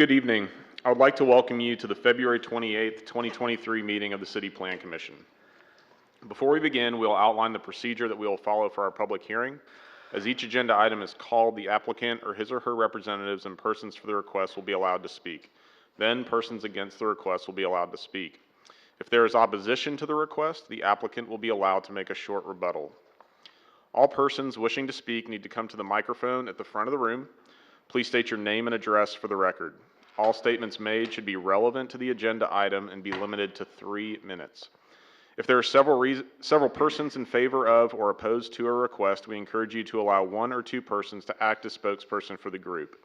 Good evening. I would like to welcome you to the February 28th, 2023 meeting of the City Plan Commission. Before we begin, we'll outline the procedure that we will follow for our public hearing. As each agenda item is called, the applicant or his or her representatives and persons for the request will be allowed to speak. Then persons against the request will be allowed to speak. If there is opposition to the request, the applicant will be allowed to make a short rebuttal. All persons wishing to speak need to come to the microphone at the front of the room. Please state your name and address for the record. All statements made should be relevant to the agenda item and be limited to 3 minutes. If there are several persons in favor of or opposed to a request, we encourage you to allow 1 or 2 persons to act as spokesperson for the group.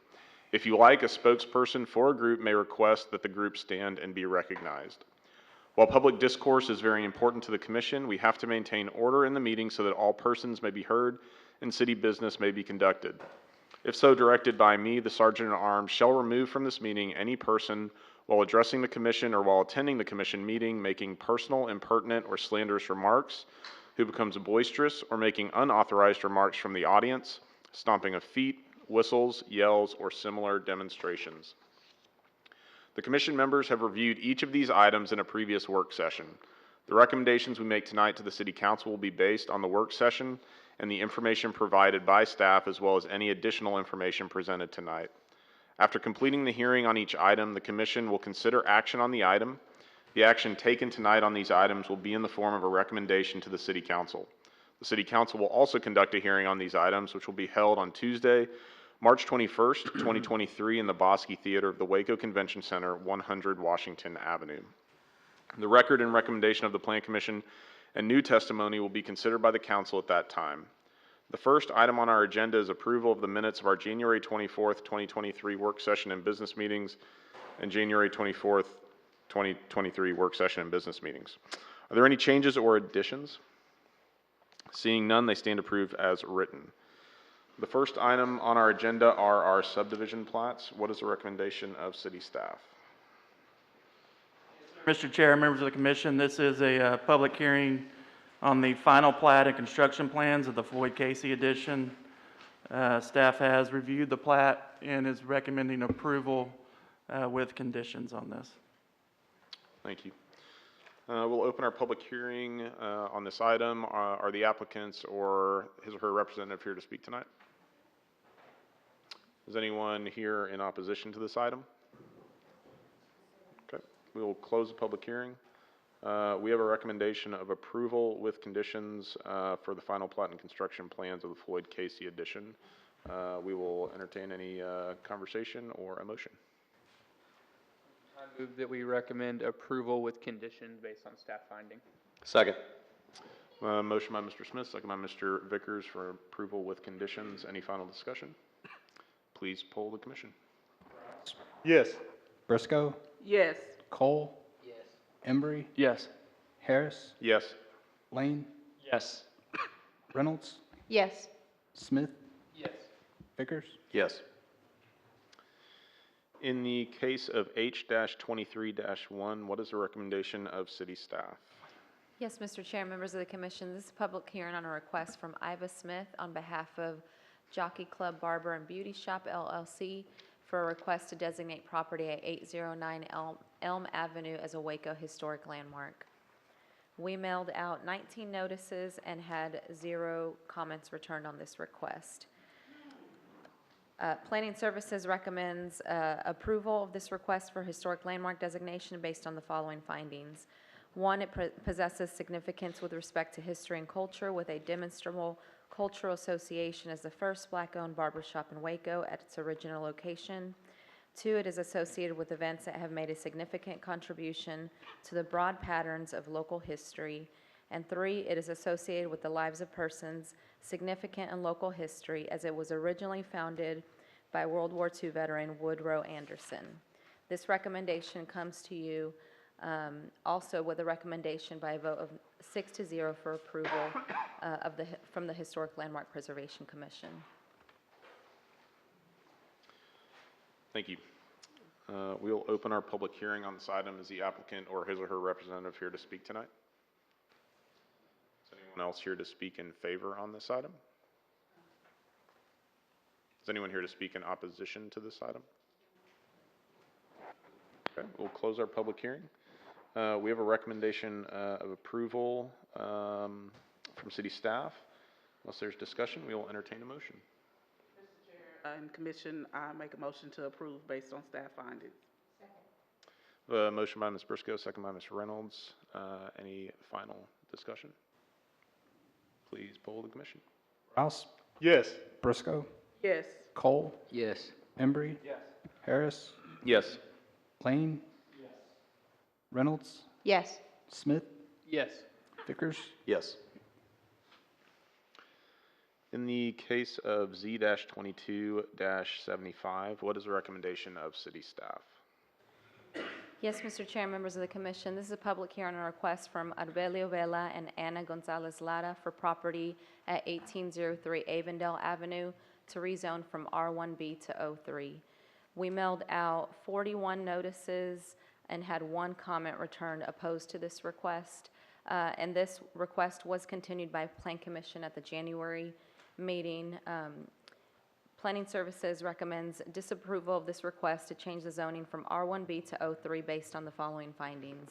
If you like, a spokesperson for a group may request that the group stand and be recognized. While public discourse is very important to the Commission, we have to maintain order in the meeting so that all persons may be heard and city business may be conducted. If so directed by me, the Sergeant at Arms shall remove from this meeting any person while addressing the Commission or while attending the Commission meeting making personal, impertinent, or slanderous remarks, who becomes boisterous, or making unauthorized remarks from the audience, stomping of feet, whistles, yells, or similar demonstrations. The Commission members have reviewed each of these items in a previous work session. The recommendations we make tonight to the City Council will be based on the work session and the information provided by staff, as well as any additional information presented tonight. After completing the hearing on each item, the Commission will consider action on the item. The action taken tonight on these items will be in the form of a recommendation to the City Council. The City Council will also conduct a hearing on these items, which will be held on Tuesday, March 21st, 2023 in the Bosque Theater of the Waco Convention Center, 100 Washington Avenue. The record and recommendation of the Plan Commission and new testimony will be considered by the Council at that time. The first item on our agenda is approval of the minutes of our January 24th, 2023 work session and business meetings and January 24th, 2023 work session and business meetings. Are there any changes or additions? Seeing none, they stand approved as written. The first item on our agenda are our subdivision plats. What is the recommendation of city staff? Mr. Chair, members of the Commission, this is a public hearing on the final plat and construction plans of the Floyd Casey addition. Staff has reviewed the plat and is recommending approval with conditions on this. Thank you. We'll open our public hearing on this item. Are the applicants or his or her representative here to speak tonight? Is anyone here in opposition to this item? Okay, we will close the public hearing. We have a recommendation of approval with conditions for the final plat and construction plans of the Floyd Casey addition. We will entertain any conversation or a motion. I move that we recommend approval with conditions based on staff finding. Second. Motion by Mr. Smith, second by Mr. Vickers for approval with conditions. Any final discussion? Please poll the Commission. Yes. Briscoe, Yes. Cole, Embry, Yes. Harris, Yes. Lane, Yes. Reynolds, Yes. Smith, Yes. Vickers. Yes. In the case of H-23-1, what is the recommendation of city staff? Yes, Mr. Chair, members of the Commission, this is a public hearing on a request from Iva Smith on behalf of Jockey Club Barber and Beauty Shop LLC for a request to designate property at 809 Elm Avenue as a Waco historic landmark. We mailed out 19 notices and had 0 comments returned on this request. Planning Services recommends approval of this request for historic landmark designation based on the following findings. 1, it possesses significance with respect to history and culture with a demonstrable cultural association as the first Black-owned barbershop in Waco at its original location. 2, it is associated with events that have made a significant contribution to the broad patterns of local history. And 3, it is associated with the lives of persons significant in local history as it was originally founded by World War II veteran Woodrow Anderson. This recommendation comes to you also with a recommendation by a vote of 6-0 for approval from the Historic Landmark Preservation Commission. Thank you. We'll open our public hearing on this item. Is the applicant or his or her representative here to speak tonight? Is anyone else here to speak in favor on this item? Is anyone here to speak in opposition to this item? Okay, we'll close our public hearing. We have a recommendation of approval from city staff. Unless there's discussion, we will entertain a motion. And commission, I make a motion to approve based on staff findings. A motion by Ms. Briscoe, second by Ms. Reynolds. Any final discussion? Please poll the commission. Rouse, Yes. Briscoe, Yes. Cole, Yes. Embry. Harris, Yes. Lane. Reynolds, Yes. Smith, Yes. Vickers. Yes. In the case of Z-22-75, what is the recommendation of city staff? Yes, Mr. Chair, members of the commission, this is a public hearing on a request from Arbelio Vela and Ana Gonzalez Lara for property at 1803 Avondale Avenue to rezone from R1B to O3. We mailed out 41 notices and had one comment returned opposed to this request. And this request was continued by Plan Commission at the January meeting. Planning Services recommends disapproval of this request to change the zoning from R1B to O3 based on the following findings.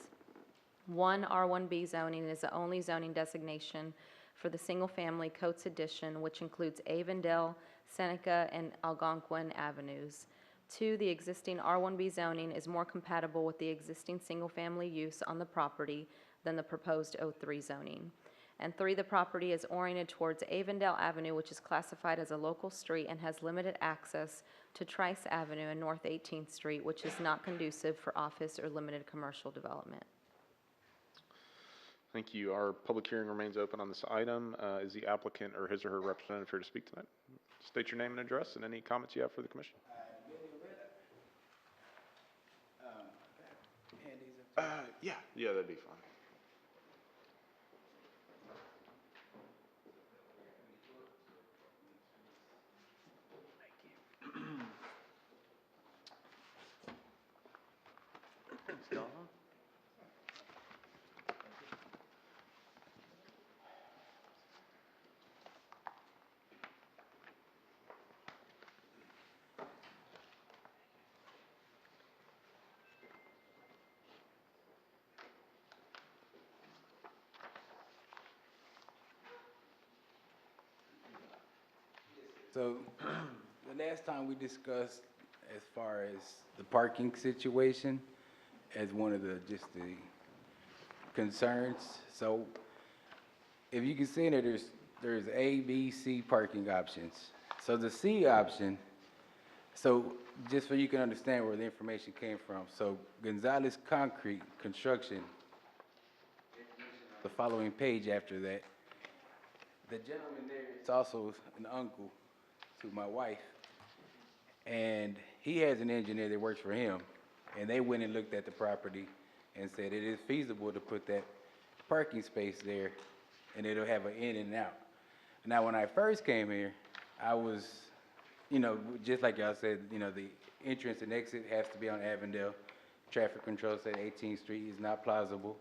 One, R1B zoning is the only zoning designation for the single-family Coates Addition, which includes Avondale, Seneca, and Algonquin Avenues. Two, the existing R1B zoning is more compatible with the existing single-family use on the property than the proposed O3 zoning. And three, the property is oriented towards Avondale Avenue, which is classified as a local street and has limited access to Trice Avenue and North 18th Street, which is not conducive for office or limited commercial development. Thank you. Our public hearing remains open on this item. Is the applicant or his or her representative here to speak tonight? State your name and address and any comments you have for the commission. Yeah, that'd be fine. So, the last time we discussed as far as the parking situation as one of the concerns. So, if you can see in there, there's A, B, C parking options. So the C option, so just so you can understand where the information came from. So Gonzalez Concrete Construction, the following page after that, the gentleman there is also an uncle to my wife, and he has an engineer that works for him, and they went and looked at the property and said it is feasible to put that parking space there, and it'll have an in and out. Now, when I first came here, I was, just like y'all said, the entrance and exit has to be on Avondale. Traffic control said 18th Street is not plausible.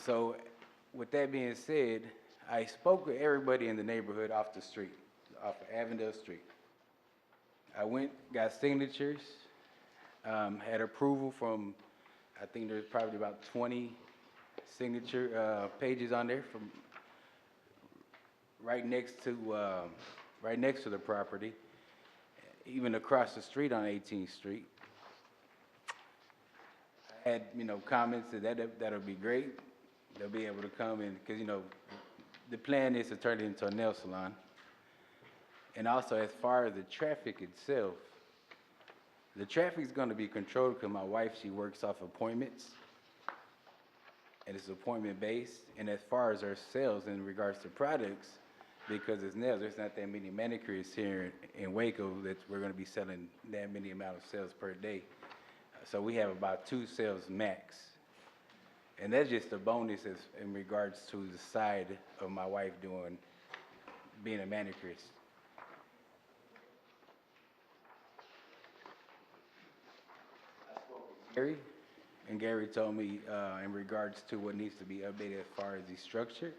So, with that being said, I spoke with everybody in the neighborhood off the street, off of Avondale Street. I went, got signatures, had approval from, I think there's probably about 20 signature pages on there from right next to the property, even across the street on 18th Street. I had, comments that that'll be great. They'll be able to come in, because, the plan is to turn it into a nail salon. And also, as far as the traffic itself, the traffic's gonna be controlled because my wife, she works off appointments, and it's appointment-based. And as far as our sales in regards to products, because it's nails, there's not that many manicurists here in Waco that we're gonna be selling that many amount of sales per day. So we have about 2 sales max. And that's just a bonus in regards to the side of my wife being a manicurist. Gary, and Gary told me in regards to what needs to be updated as far as the structure,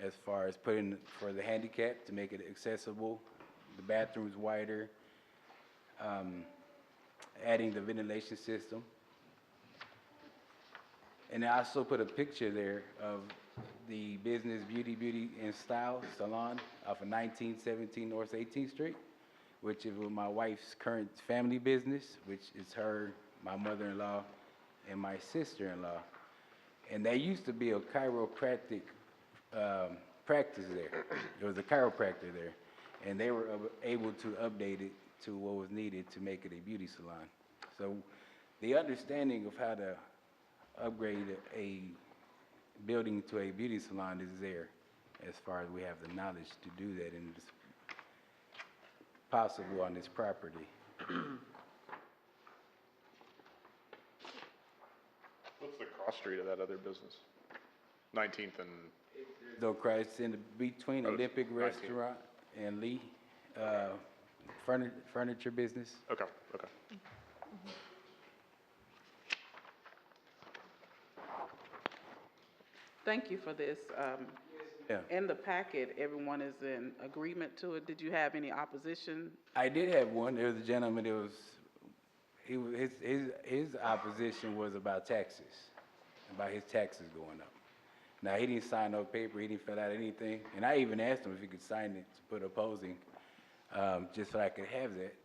as far as putting for the handicap to make it accessible, the bathrooms wider, adding the ventilation system. And I also put a picture there of the business Beauty and Style Salon off of 1917 North 18th Street, which is with my wife's current family business, which is her, my mother-in-law, and my sister-in-law. And there used to be a chiropractic practice there. There was a chiropractor there, and they were able to update it to what was needed to make it a beauty salon. So the understanding of how to upgrade a building to a beauty salon is there, as far as we have the knowledge to do that, and it's possible on this property. What's the cross street of that other business? 19th and, Though Christ in between Oh, it's Olympic 19. Restaurant and Lee furniture business. okay, okay. Thank you for this. Yeah. In the packet, everyone is in agreement to it. Did you have any opposition? I did have one. There was a gentleman that was, his opposition was about taxes, about his taxes going up. Now, he didn't sign no paper, he didn't fill out anything, and I even asked him if he could sign it to put opposing, just so I could have that.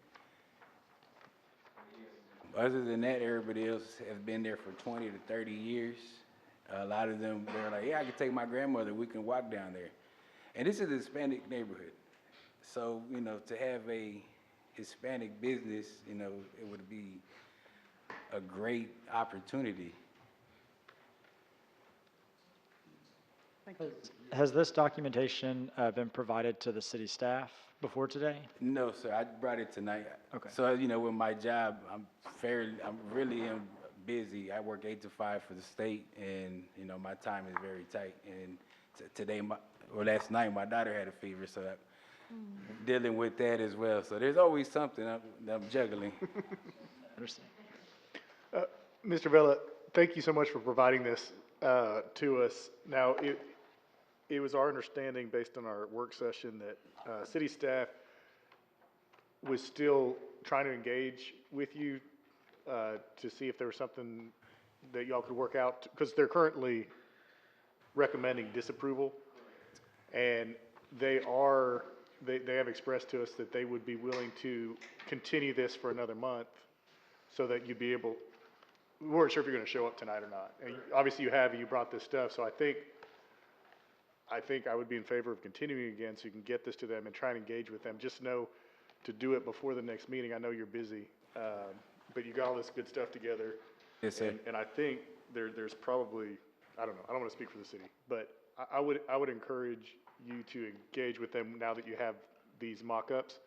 Other than that, everybody else has been there for 20 to 30 years. A lot of them, they're like, yeah, I can take my grandmother, we can walk down there. And this is a Hispanic neighborhood. So, you know, to have a Hispanic business, you know, it would be a great opportunity. Has this documentation been provided to the city staff before today? No, sir, I brought it tonight. Okay. So, you know, with my job, I'm really busy. I work 8 to 5 for the state, and, you know, my time is very tight. And today, last night, my daughter had a fever, so I'm dealing with that as well. So there's always something I'm juggling. Understand. Mr. Vela, thank you so much for providing this to us. Now, it was our understanding, based on our work session, that city staff was still trying to engage with you to see if there was something that y'all could work out, because they're currently recommending disapproval. And they have expressed to us that they would be willing to continue this for another month so that you'd be able, we weren't sure if you're gonna show up tonight or not. And obviously you brought this stuff, so I think I would be in favor of continuing again so you can get this to them and try and engage with them. Just know to do it before the next meeting. I know you're busy, but you got all this good stuff together. Yes, sir. And I think there's probably, I don't know, I don't wanna speak for the city, but I would encourage you to engage with them now that you have these mock-ups.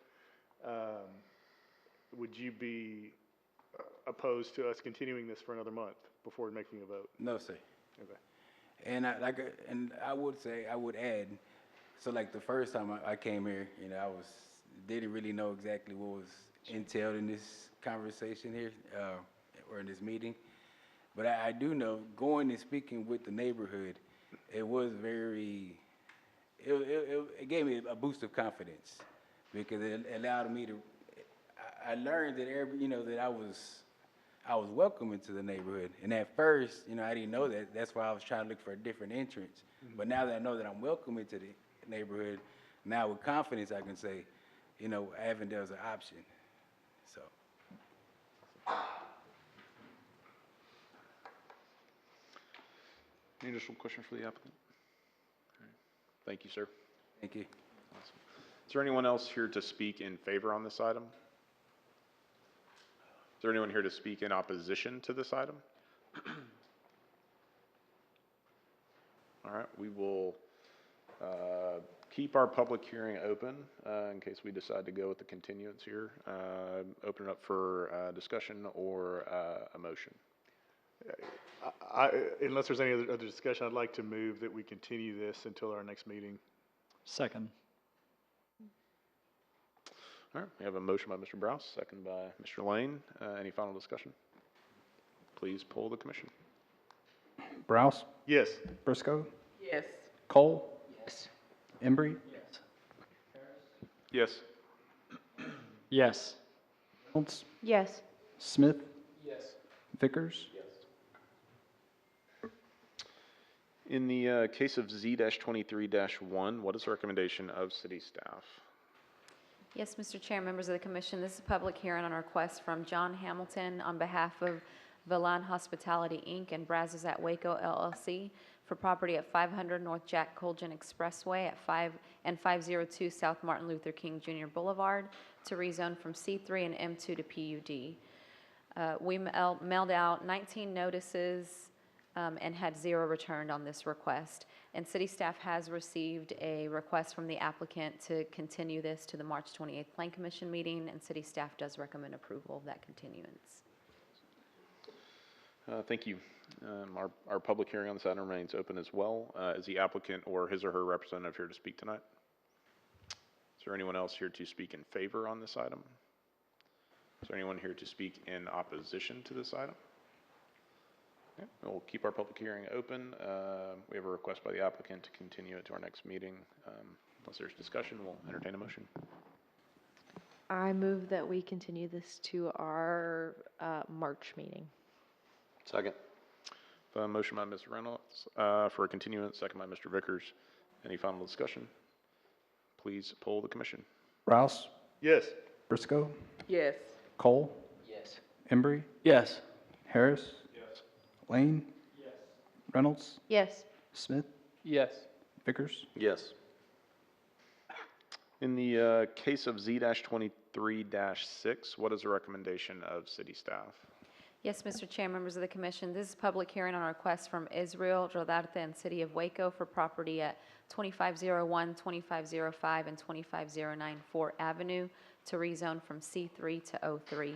Would you be opposed to us continuing this for another month before making a vote? No, sir. Okay. And I would add, so like the first time I came here, you know, didn't really know exactly what was entailed in this conversation here, or in this meeting. But I do know, going and speaking with the neighborhood, it was it gave me a boost of confidence, because it allowed me to, I learned that that I was welcome into the neighborhood. And at first, you know, I didn't know that. That's why I was trying to look for a different entrance. But now that I know that I'm welcome into the neighborhood, now with confidence I can say, you know, Avondale's an option. So. Any additional questions for the applicant? All right. Thank you, sir. Thank you. Awesome. Is there anyone else here to speak in favor on this item? Is there anyone here to speak in opposition to this item? All right, we will keep our public hearing open in case we decide to go with the continuance here. Open it up for discussion or a motion. Unless there's any other discussion, I'd like to move that we continue this until our next meeting. Second. All right, we have a motion by Mr. Browse, second by Mr. Lane. Any final discussion? Please poll the commission. Browse, Yes. Briscoe, Yes. Cole. Yes. Embry, Yes. Yes. Reynolds, Yes. Smith, Yes. Vickers, In the case of Z-23-1, what is the recommendation of city staff? Yes, Mr. Chair, members of the commission, this is a public hearing on a request from John Hamilton on behalf of Villan Hospitality, Inc. and Brazos at Waco LLC for property at 500 North Jack Colgan Expressway at 502 South Martin Luther King Jr. Boulevard to rezone from C3 and M2 to PUD. We mailed out 19 notices and had 0 returned on this request. And city staff has received a request from the applicant to continue this to the March 28th Plan Commission meeting, and city staff does recommend approval of that continuance. Thank you. Our public hearing on this item remains open as well. Is the applicant or his or her representative here to speak tonight? Is there anyone else here to speak in favor on this item? Is there anyone here to speak in opposition to this item? Okay, we'll keep our public hearing open. We have a request by the applicant to continue it to our next meeting. Unless there's discussion, we'll entertain a motion. I move that we continue this to our March meeting. Second. Motion by Ms. Reynolds for a continuance, second by Mr. Vickers. Any final discussion? Please poll the commission. Rouse, Yes. Briscoe, Yes. Cole, Yes. Embry, Yes. Harris, Lane, Reynolds, Yes. Smith, Yes. Vickers, Yes. In the case of Z-23-6, what is the recommendation of city staff? Yes, Mr. Chair, members of the commission, this is a public hearing on a request from Israel Rodarte and City of Waco for property at 2501, 2505, and 25094 4th Avenue to rezone from C3 to O3.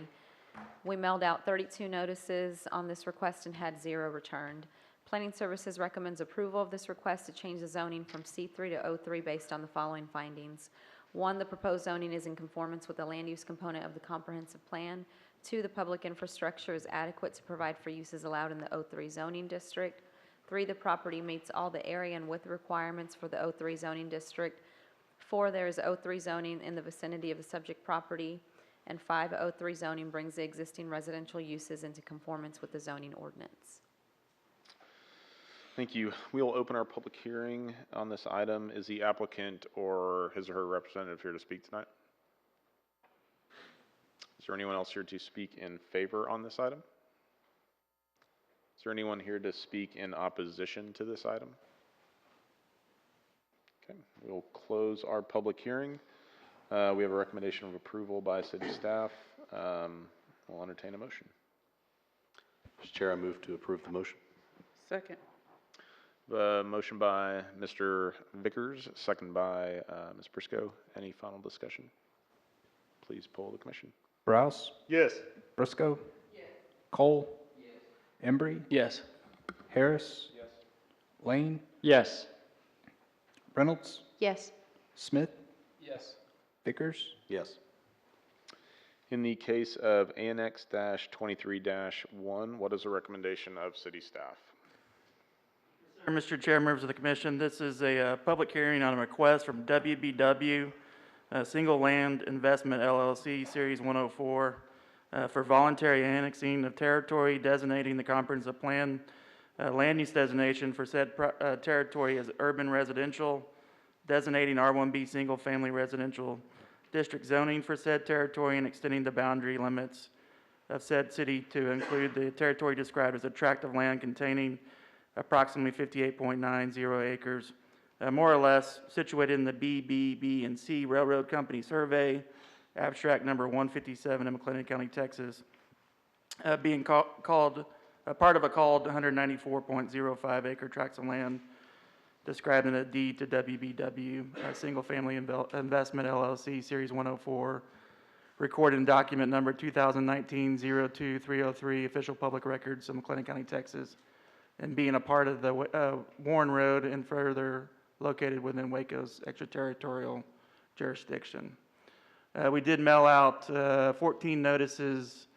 We mailed out 32 notices on this request and had 0 returned. Planning Services recommends approval of this request to change the zoning from C3 to O3 based on the following findings. 1, the proposed zoning is in conformance with the land use component of the comprehensive plan. 2, the public infrastructure is adequate to provide for uses allowed in the O3 zoning district. 3, the property meets all the area and width requirements for the O3 zoning district. 4, there is O3 zoning in the vicinity of the subject property. And 5, O3 zoning brings the existing residential uses into conformance with the zoning ordinance. Thank you. We will open our public hearing on this item. Is the applicant or his or her representative here to speak tonight? Is there anyone else here to speak in favor on this item? Is there anyone here to speak in opposition to this item? Okay, we'll close our public hearing. We have a recommendation of approval by city staff. We'll entertain a motion. Mr. Chair, I move to approve the motion. Second. The motion by Mr. Vickers, second by Ms. Briscoe. Any final discussion? Please poll the commission. Rouse, Yes. Briscoe, Cole, Embry, Yes. Harris, Lane, Yes. Reynolds, Yes. Smith, Yes. Vickers, Yes. In the case of Annex-23-1, what is the recommendation of city staff? Mr. Chair, members of the commission, this is a public hearing on a request from WBW Single Land Investment LLC, Series 104, for voluntary annexing of territory, designating the comprehensive plan land use designation for said territory as urban residential, designating R1B Single Family Residential District zoning for said territory, and extending the boundary limits of said city to include the territory described as a tract of land containing approximately 58.90 acres, more or less situated in the B, B, and C Railroad Company Survey, abstract number 157 in McLennan County, Texas, being called part of a called 194.05 acre tracts of land described in a deed to WBW, Single Family Investment LLC, Series 104, recorded in document number 2019-02303, official public records of McLennan County, Texas, and being a part of the Warren Road and further located within Waco's extraterritorial jurisdiction. We did mail out 14 notices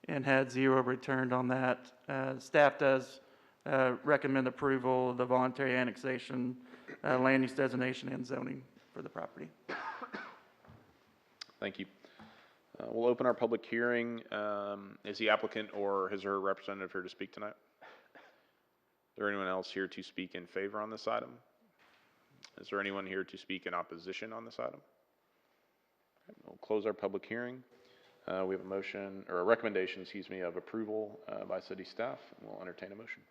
and had 0 returned on that. Staff does recommend approval of the voluntary annexation, land use designation, and zoning for the property. Thank you. We'll open our public hearing. Is the applicant or his or her representative here to speak tonight? Is there anyone else here to speak in favor on this item? Is there anyone here to speak in opposition on this item? We'll close our public hearing. We have a motion, or a recommendation, excuse me, of approval by city staff, and we'll entertain a motion.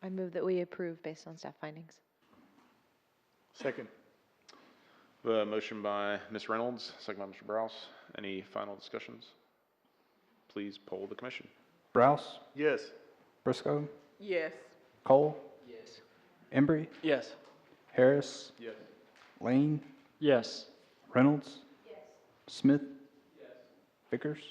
I move that we approve based on staff findings. Second. A motion by Ms. Reynolds, second by Mr. Browse. Any final discussions? Please poll the commission. Browse, Yes. Briscoe, Yes. Cole, Yes. Embry, Yes. Harris, Yes. Lane, Yes. Reynolds, Smith, Vickers.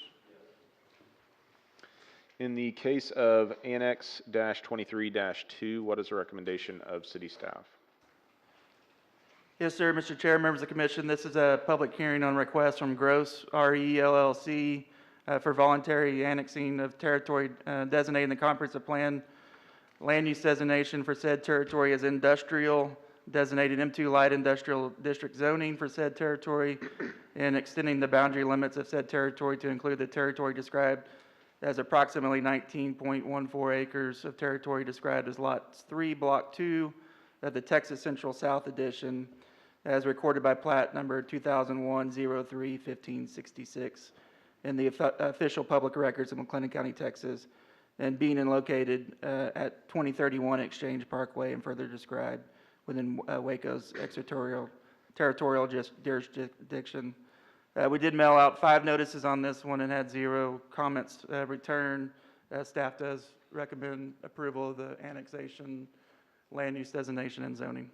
In the case of Annex-23-2, what is the recommendation of city staff? Yes, sir, Mr. Chair, members of the commission, this is a public hearing on request from Gross RE LLC for voluntary annexing of territory designated in the comprehensive plan. Land use designation for said territory is industrial, designated M2 light industrial district zoning for said territory, and extending the boundary limits of said territory to include the territory described as approximately 19.14 acres of territory described as Lot 3, Block 2 of the Texas Central South Edition, as recorded by plat number 2001-03-1566 in the official public records of McLennan County, Texas, and being and located at 2031 Exchange Parkway and further described within Waco's extraterritorial jurisdiction. We did mail out 5 notices on this one and had 0 comments returned. Staff does recommend approval of the annexation, land use designation, and zoning.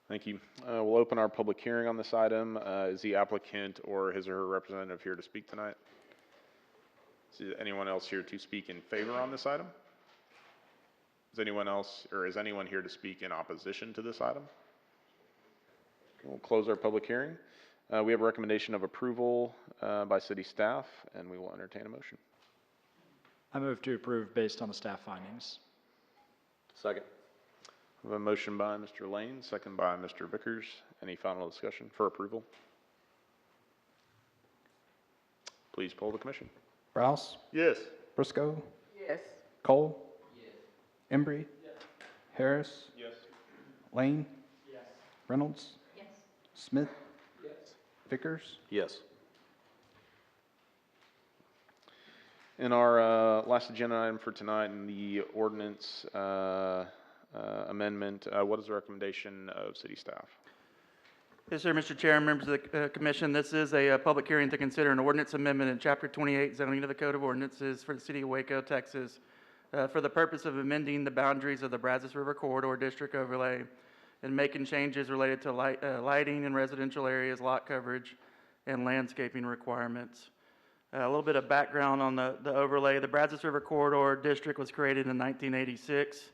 Thank you. We'll open our public hearing on this item. Is the applicant or his or her representative here to speak tonight? Is anyone else here to speak in favor on this item? Is anyone else, or is anyone here to speak in opposition to this item? Okay, we'll close our public hearing. We have a recommendation of approval by city staff, and we will entertain a motion. I move to approve based on the staff findings. Second. We have a motion by Mr. Lane, second by Mr. Vickers. Any final discussion for approval? Please poll the commission. Browse, Yes. Briscoe, Yes. Cole, Embry, Harris, Yes. Lane, Reynolds, Smith, Vickers. Yes. In our last agenda item for tonight, in the ordinance amendment, what is the recommendation of city staff? Yes, sir, Mr. Chair, members of the commission, this is a public hearing to consider an ordinance amendment in Chapter 28 zoning of the Code of Ordinances for the city of Waco, Texas, for the purpose of amending the boundaries of the Brazos River Corridor District Overlay and making changes related to lighting in residential areas, lot coverage, and landscaping requirements. A little bit of background on the overlay. The Brazos River Corridor District was created in 1986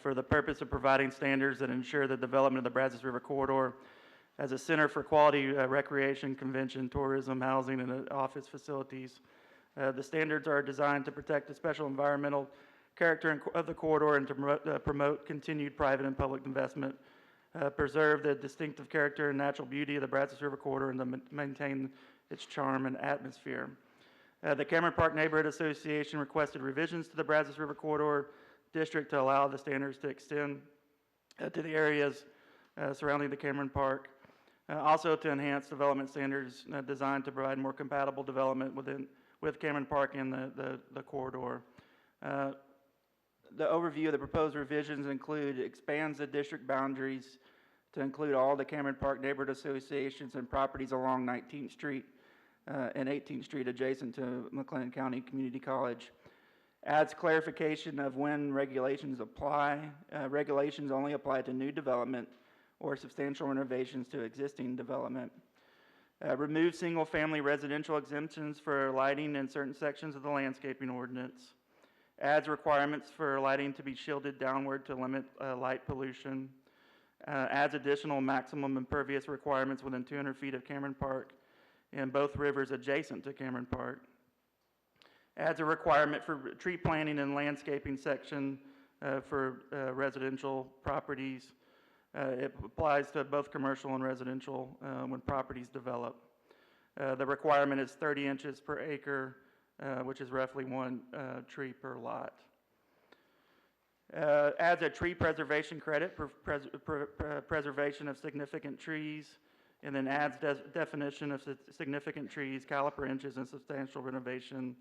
for the purpose of providing standards that ensure the development of the Brazos River Corridor as a center for quality recreation, convention, tourism, housing, and office facilities. The standards are designed to protect the special environmental character of the corridor and to promote continued private and public investment, preserve the distinctive character and natural beauty of the Brazos River Corridor, and to maintain its charm and atmosphere. The Cameron Park Neighborhood Association requested revisions to the Brazos River Corridor District to allow the standards to extend to the areas surrounding the Cameron Park. Also to enhance development standards designed to provide more compatible development with Cameron Park and the corridor. The overview of the proposed revisions expands the district boundaries to include all the Cameron Park neighborhood associations and properties along 19th Street and 18th Street adjacent to McLennan County Community College. Adds clarification of when regulations apply. Regulations only apply to new development or substantial renovations to existing development. Remove single-family residential exemptions for lighting in certain sections of the landscaping ordinance. Adds requirements for lighting to be shielded downward to limit light pollution. Adds additional maximum impervious requirements within 200 feet of Cameron Park and both rivers adjacent to Cameron Park. Adds a requirement for tree planting and landscaping section for residential properties. It applies to both commercial and residential when properties develop. The requirement is 30 inches per acre, which is roughly one tree per lot. Adds a tree preservation credit for preservation of significant trees, and then adds definition of significant trees, caliper inches, and substantial renovation.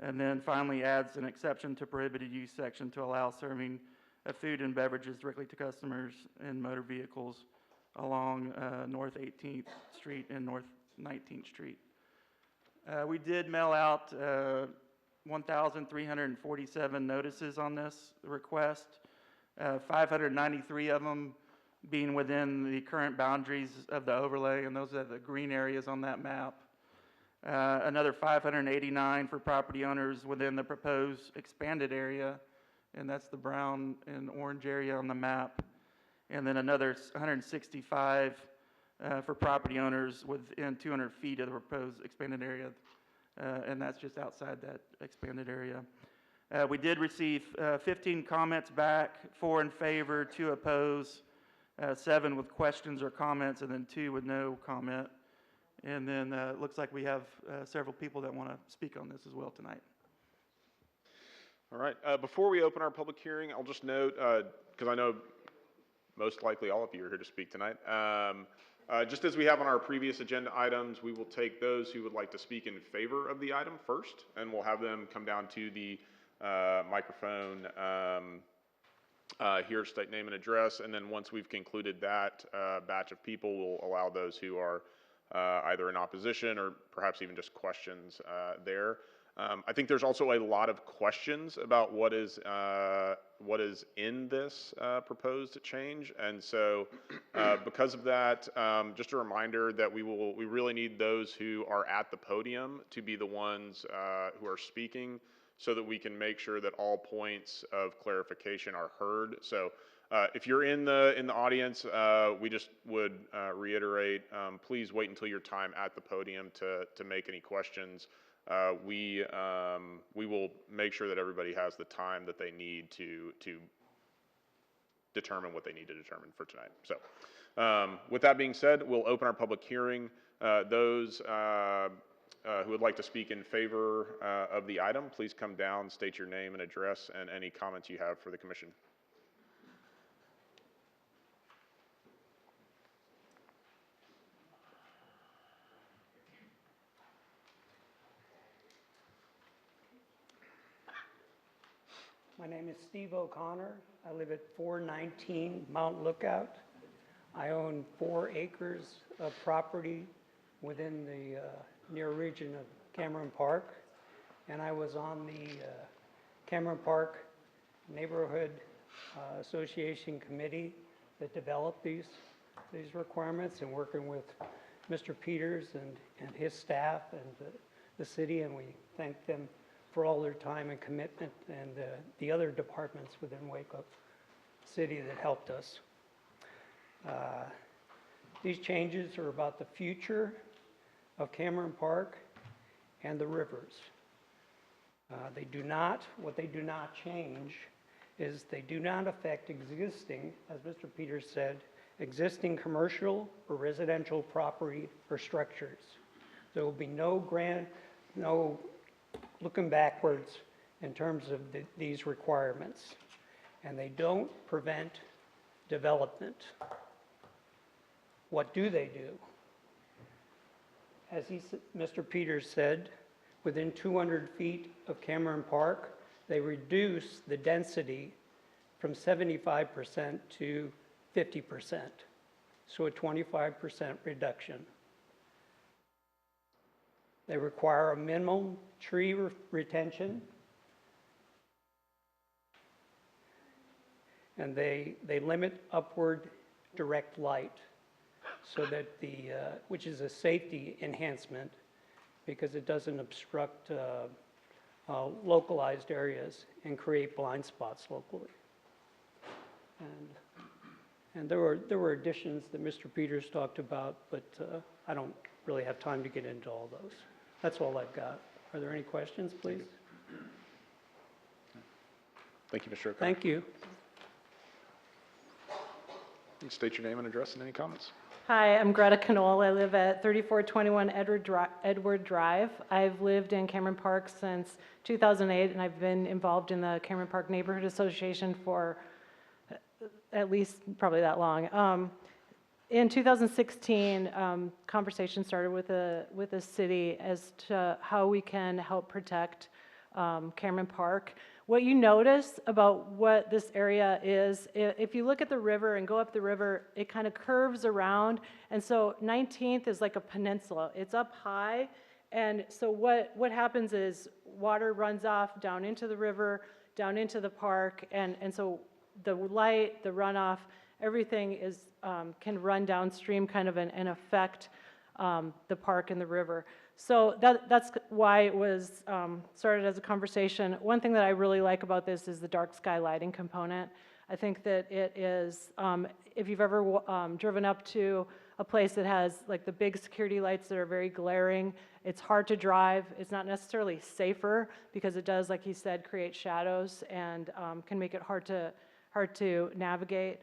And then finally adds an exception to prohibited use section to allow serving of food and beverages directly to customers in motor vehicles along North 18th Street and North 19th Street. We did mail out 1,347 notices on this request, 593 of them being within the current boundaries of the overlay, and those are the green areas on that map. Another 589 for property owners within the proposed expanded area, and that's the brown and orange area on the map. And then another 165 for property owners within 200 feet of the proposed expanded area, and that's just outside that expanded area. We did receive 15 comments back, 4 in favor, 2 oppose, 7 with questions or comments, and then 2 with no comment. And then it looks like we have several people that want to speak on this as well tonight. All right, before we open our public hearing, I'll just note, because I know most likely all of you are here to speak tonight. Just as we have on our previous agenda items, we will take those who would like to speak in favor of the item first, and we'll have them come down to the microphone here, state name and address, and then once we've concluded that batch of people, we'll allow those who are either in opposition or perhaps even just questions there. I think there's also a lot of questions about what is in this proposed change, and so because of that, just a reminder that we really need those who are at the podium to be the ones who are speaking, so that we can make sure that all points of clarification are heard. So if you're in the audience, we just would reiterate, please wait until your time at the podium to make any questions. We will make sure that everybody has the time that they need to determine what they need to determine for tonight. So with that being said, we'll open our public hearing. Those who would like to speak in favor of the item, please come down, state your name and address, and any comments you have for the commission. My name is Steve O'Connor. I live at 419 Mount Lookout. I own 4 acres of property within the near region of Cameron Park. And I was on the Cameron Park Neighborhood Association Committee that developed these requirements, and working with Mr. Peters and his staff and the city, and we thank them for all their time and commitment, and the other departments within Waco City that helped us. These changes are about the future of Cameron Park and the rivers. What they do not change is they do not affect existing, as Mr. Peters said, existing commercial or residential property or structures. There will be no looking backwards in terms of these requirements. And they don't prevent development. What do they do? As Mr. Peters said, within 200 feet of Cameron Park, they reduce the density from 75% to 50%. So a 25% reduction. They require a minimum tree retention, and they limit upward direct light, so that which is a safety enhancement, because it doesn't obstruct localized areas and create blind spots locally. And there were additions that Mr. Peters talked about, but I don't really have time to get into all those. That's all I've got. Are there any questions, please? Thank you, Mr. O'Connor. Thank you. State your name and address and any comments. Hi, I'm Greta Knoll. I live at 3421 Edward Drive. I've lived in Cameron Park since 2008, and I've been involved in the Cameron Park Neighborhood Association for at least probably that long. In 2016, conversation started with the city as to how we can help protect Cameron Park. What you notice about what this area is, if you look at the river and go up the river, it kind of curves around. And so 19th is like a peninsula. It's up high. And so what happens is water runs off down into the river, down into the park. And so the light, the runoff, everything is can run downstream kind of and affect the park and the river. So that's why it was started as a conversation. One thing that I really like about this is the dark sky lighting component. I think that it is, if you've ever driven up to a place that has like the big security lights that are very glaring, it's hard to drive. It's not necessarily safer because it does, like he said, create shadows and can make it hard to navigate.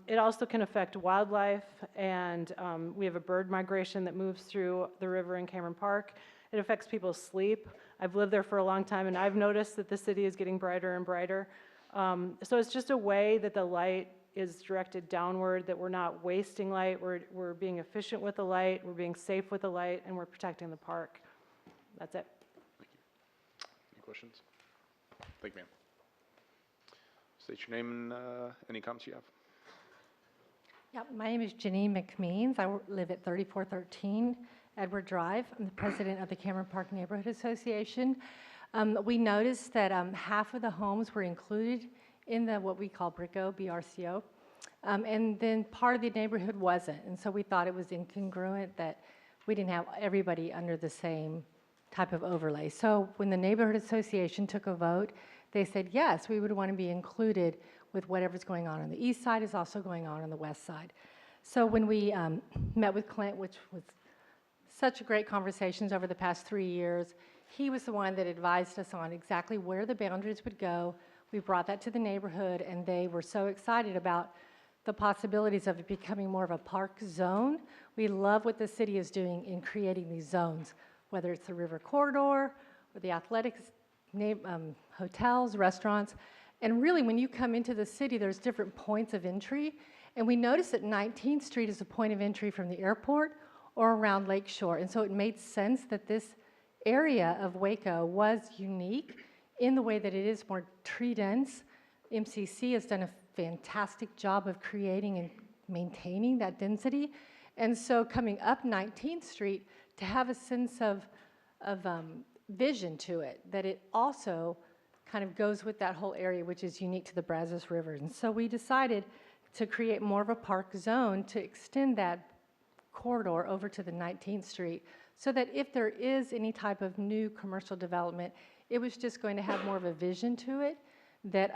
It also can affect wildlife, and we have a bird migration that moves through the river in Cameron Park. It affects people's sleep. I've lived there for a long time, and I've noticed that the city is getting brighter and brighter. So it's just a way that the light is directed downward, that we're not wasting light, we're being efficient with the light, we're being safe with the light, and we're protecting the park. That's it. Thank you. Any questions? Thank you, ma'am. State your name and any comments you have. Yep, my name is Janine McMeans. I live at 3413 Edward Drive. I'm the president of the Cameron Park Neighborhood Association. We noticed that half of the homes were included in the what we call BRCO, BRCO, and then part of the neighborhood wasn't. And so we thought it was incongruent that we didn't have everybody under the same type of overlay. So when the Neighborhood Association took a vote, they said, yes, we would want to be included with whatever's going on the east side is also going on the west side. So when we met with Clint, which was such great conversations over the past 3 years, he was the one that advised us on exactly where the boundaries would go. We brought that to the neighborhood, and they were so excited about the possibilities of it becoming more of a park zone. We love what the city is doing in creating these zones, whether it's the river corridor or the athletics, hotels, restaurants. And really, when you come into the city, there's different points of entry. And we noticed that 19th Street is a point of entry from the airport or around Lake Shore. And so it made sense that this area of Waco was unique in the way that it is more tree dense. MCC has done a fantastic job of creating and maintaining that density. And so coming up 19th Street, to have a sense of vision to it, that it also kind of goes with that whole area, which is unique to the Brazos River. And so we decided to create more of a park zone to extend that corridor over to the 19th Street so that if there is any type of new commercial development, it was just going to have more of a vision to it that,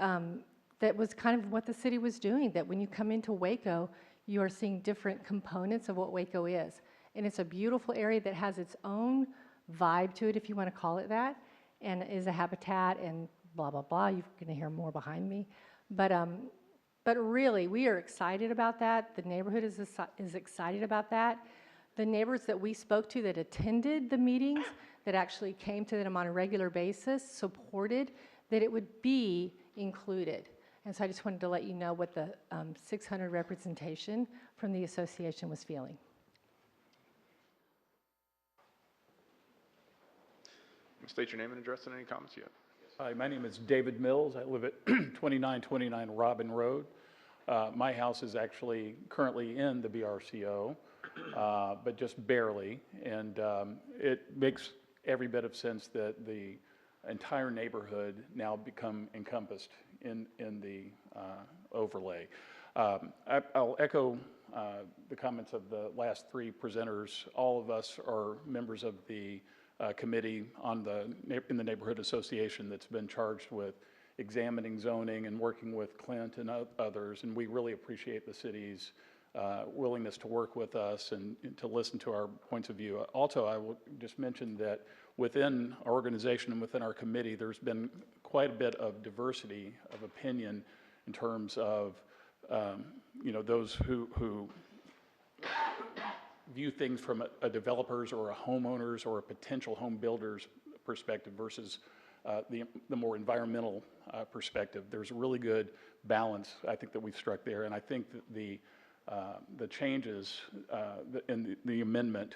that was kind of what the city was doing, that when you come into Waco, you are seeing different components of what Waco is. And it's a beautiful area that has its own vibe to it, if you want to call it that, and is a habitat and blah, blah, blah. You're going to hear more behind me. But really, we are excited about that. The neighborhood is excited about that. The neighbors that we spoke to that attended the meetings, that actually came to them on a regular basis, supported that it would be included. And so I just wanted to let you know what the 600 representation from the association was feeling. State your name and address and any comments you have. Hi, my name is David Mills. I live at 2929 Robin Road. My house is actually currently in the BRCO, but just barely. And it makes every bit of sense that the entire neighborhood now become encompassed in the overlay. I'll echo the comments of the last three presenters. All of us are members of the committee in the Neighborhood Association that's been charged with examining zoning and working with Clint and others, and we really appreciate the city's willingness to work with us and to listen to our points of view. Also, I will just mention that within our organization and within our committee, there's been quite a bit of diversity of opinion in terms of you know, those who view things from a developer's or a homeowner's or a potential home builder's perspective versus the more environmental perspective. There's a really good balance, I think, that we've struck there, and I think that the changes in the amendment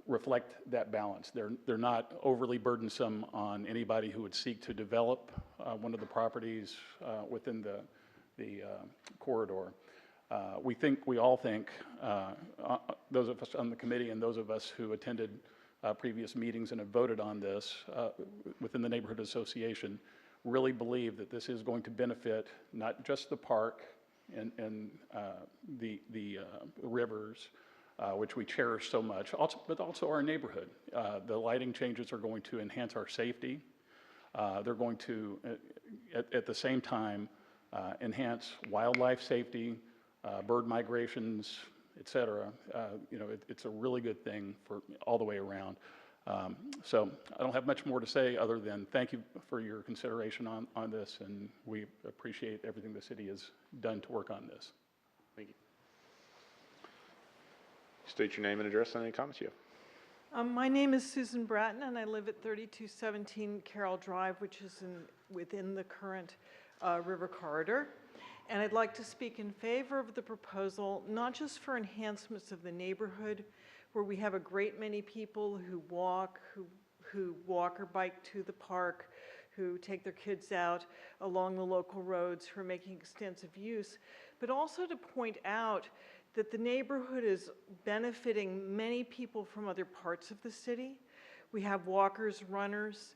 reflect that balance. They're not overly burdensome on anybody who would seek to develop one of the properties within the corridor. We all think, those of us on the committee and those of us who attended previous meetings and have voted on this within the neighborhood association, really believe that this is going to benefit not just the park and the rivers, which we cherish so much, but also our neighborhood. The lighting changes are going to enhance our safety. They're going to, at the same time, enhance wildlife safety, bird migrations, et cetera. You know, it's a really good thing for all the way around. So I don't have much more to say other than thank you for your consideration on this, and we appreciate everything the city has done to work on this. Thank you. State your name and address and any comments you have. My name is Susan Bratton, and I live at 3217 Carroll Drive, which is within the current river corridor. And I'd like to speak in favor of the proposal, not just for enhancements of the neighborhood, where we have a great many people who walk or bike to the park, who take their kids out along the local roads, who are making extensive use, but also to point out that the neighborhood is benefiting many people from other parts of the city. We have walkers, runners,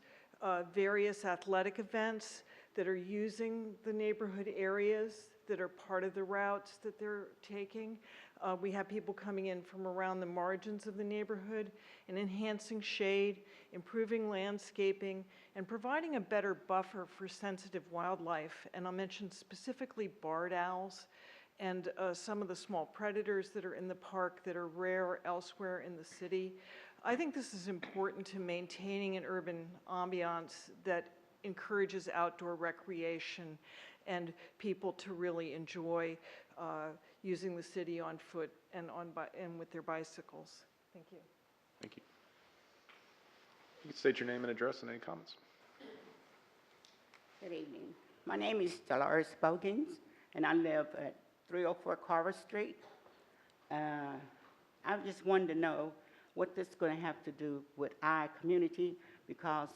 various athletic events that are using the neighborhood areas that are part of the routes that they're taking. We have people coming in from around the margins of the neighborhood and enhancing shade, improving landscaping, and providing a better buffer for sensitive wildlife. And I'll mention specifically barred owls and some of the small predators that are in the park that are rare elsewhere in the city. I think this is important to maintaining an urban ambiance that encourages outdoor recreation and people to really enjoy using the city on foot and with their bicycles. Thank you. Thank you. You can state your name and address and any comments. Good evening. My name is Dolores Bogans, and I live at 304 Carver Street. I just wanted to know what this is going to have to do with our community, because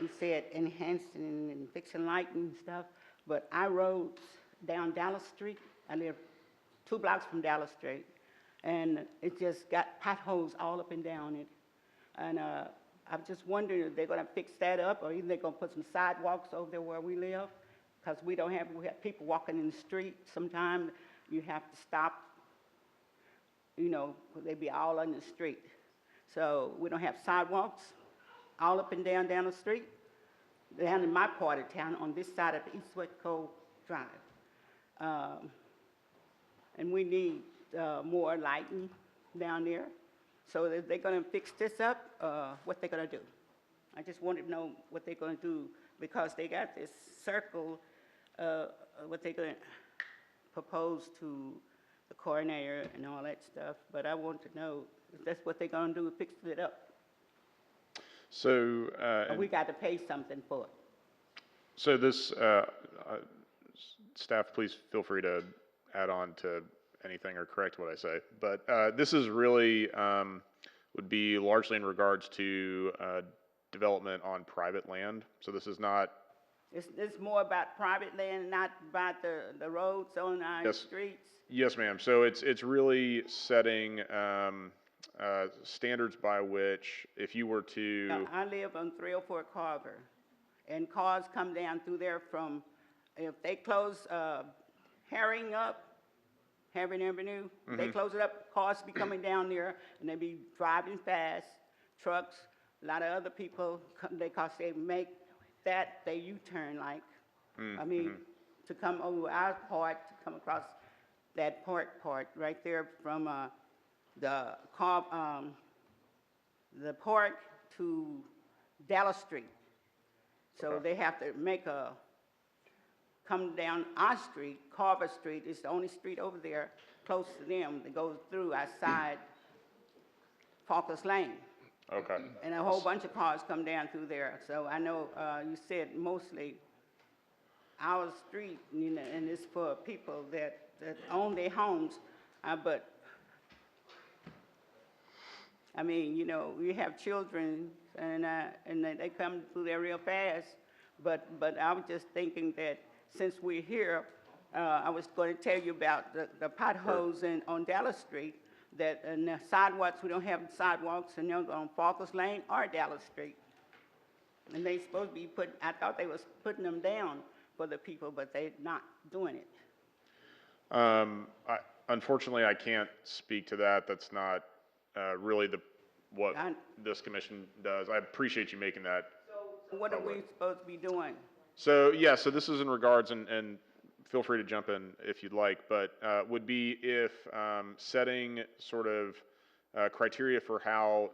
you said enhancing and fixing lighting and stuff, but our roads down Dallas Street, I live 2 blocks from Dallas Street, and it just got potholes all up and down it. And I'm just wondering if they're going to fix that up, or either they're going to put some sidewalks over there where we live, because we have people walking in the street. Sometimes you have to stop, you know, because they be all on the street. So we don't have sidewalks all up and down the street, down in my part of town on this side of East-West Cove Drive. And we need more lighting down there. So if they're going to fix this up, what they're going to do. I just wanted to know what they're going to do, because they got this circle, what they're going to propose to the coroner and all that stuff. But I want to know if that's what they're going to do, fix it up. So, we got to pay something for it. So this, staff, please feel free to add on to anything or correct what I say. But this is really, would be largely in regards to development on private land. So this is not. It's more about private land, not about the roads on our streets? Yes, ma'am. So it's really setting standards by which, if you were to. No, I live on 304 Carver, and cars come down through there from, if they close Herring Avenue, they close it up, cars be coming down there, and they be driving fast, trucks, a lot of other people, because they make that, they U-turn like, I mean, to come over our part, to come across that part right there from the park to Dallas Street. So they have to make a come down our street, Carver Street, it's the only street over there close to them that goes through outside Falkers Lane. Okay. And a whole bunch of cars come down through there. So I know you said mostly our street, you know, and it's for people that own their homes, but I mean, you know, we have children and they come through there real fast. But I was just thinking that since we're here, I was going to tell you about the potholes on Dallas Street, that in the sidewalks, we don't have sidewalks and on Falkers Lane or Dallas Street. And they supposed to be I thought they was putting them down for the people, but they're not doing it. Unfortunately, I can't speak to that. That's not really what this commission does. I appreciate you making that. So what are we supposed to be doing? So, yeah, so this is in regards, and feel free to jump in if you'd like, but would be if setting sort of criteria for how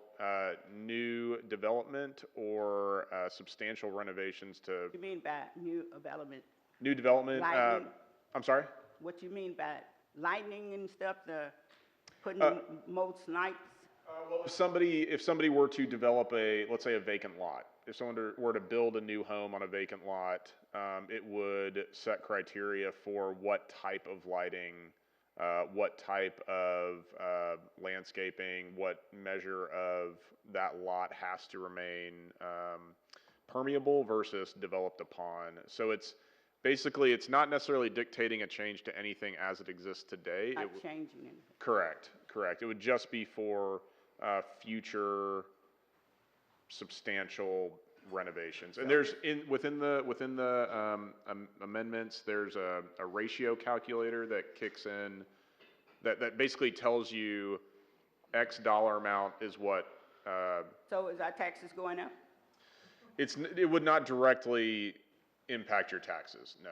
new development or substantial renovations to. What do you mean by new development? New development, Lightning? I'm sorry? What you mean by lightning and stuff, putting most lights? Well, if somebody were to develop let's say a vacant lot, if someone were to build a new home on a vacant lot, it would set criteria for what type of lighting, what type of landscaping, what measure of that lot has to remain permeable versus developed upon. So it's basically, it's not necessarily dictating a change to anything as it exists today. Not changing anything. Correct. It would just be for future substantial renovations. And there's within the amendments, there's a ratio calculator that kicks in that basically tells you X dollar amount is what. So is our taxes going up? It would not directly impact your taxes, no.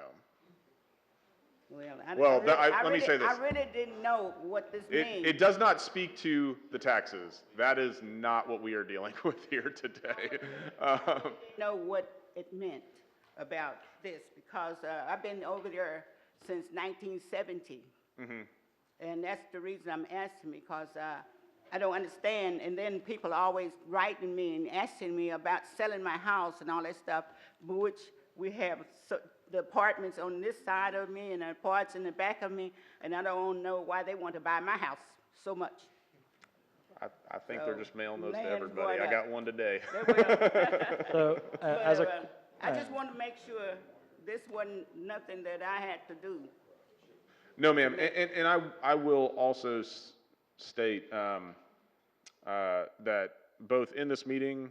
Well, let me say this. I really didn't know what this means. It does not speak to the taxes. That is not what we are dealing with here today. I didn't know what it meant about this because I've been over there since 1970. And that's the reason I'm asking, because I don't understand. And then people are always writing me and asking me about selling my house and all that stuff, which we have the apartments on this side of me and the parts in the back of me, and I don't know why they want to buy my house so much. I think they're just mailing those to everybody. I got one today. So, I just want to make sure this wasn't nothing that I had to do. No, ma'am, and I will also state that both in this meeting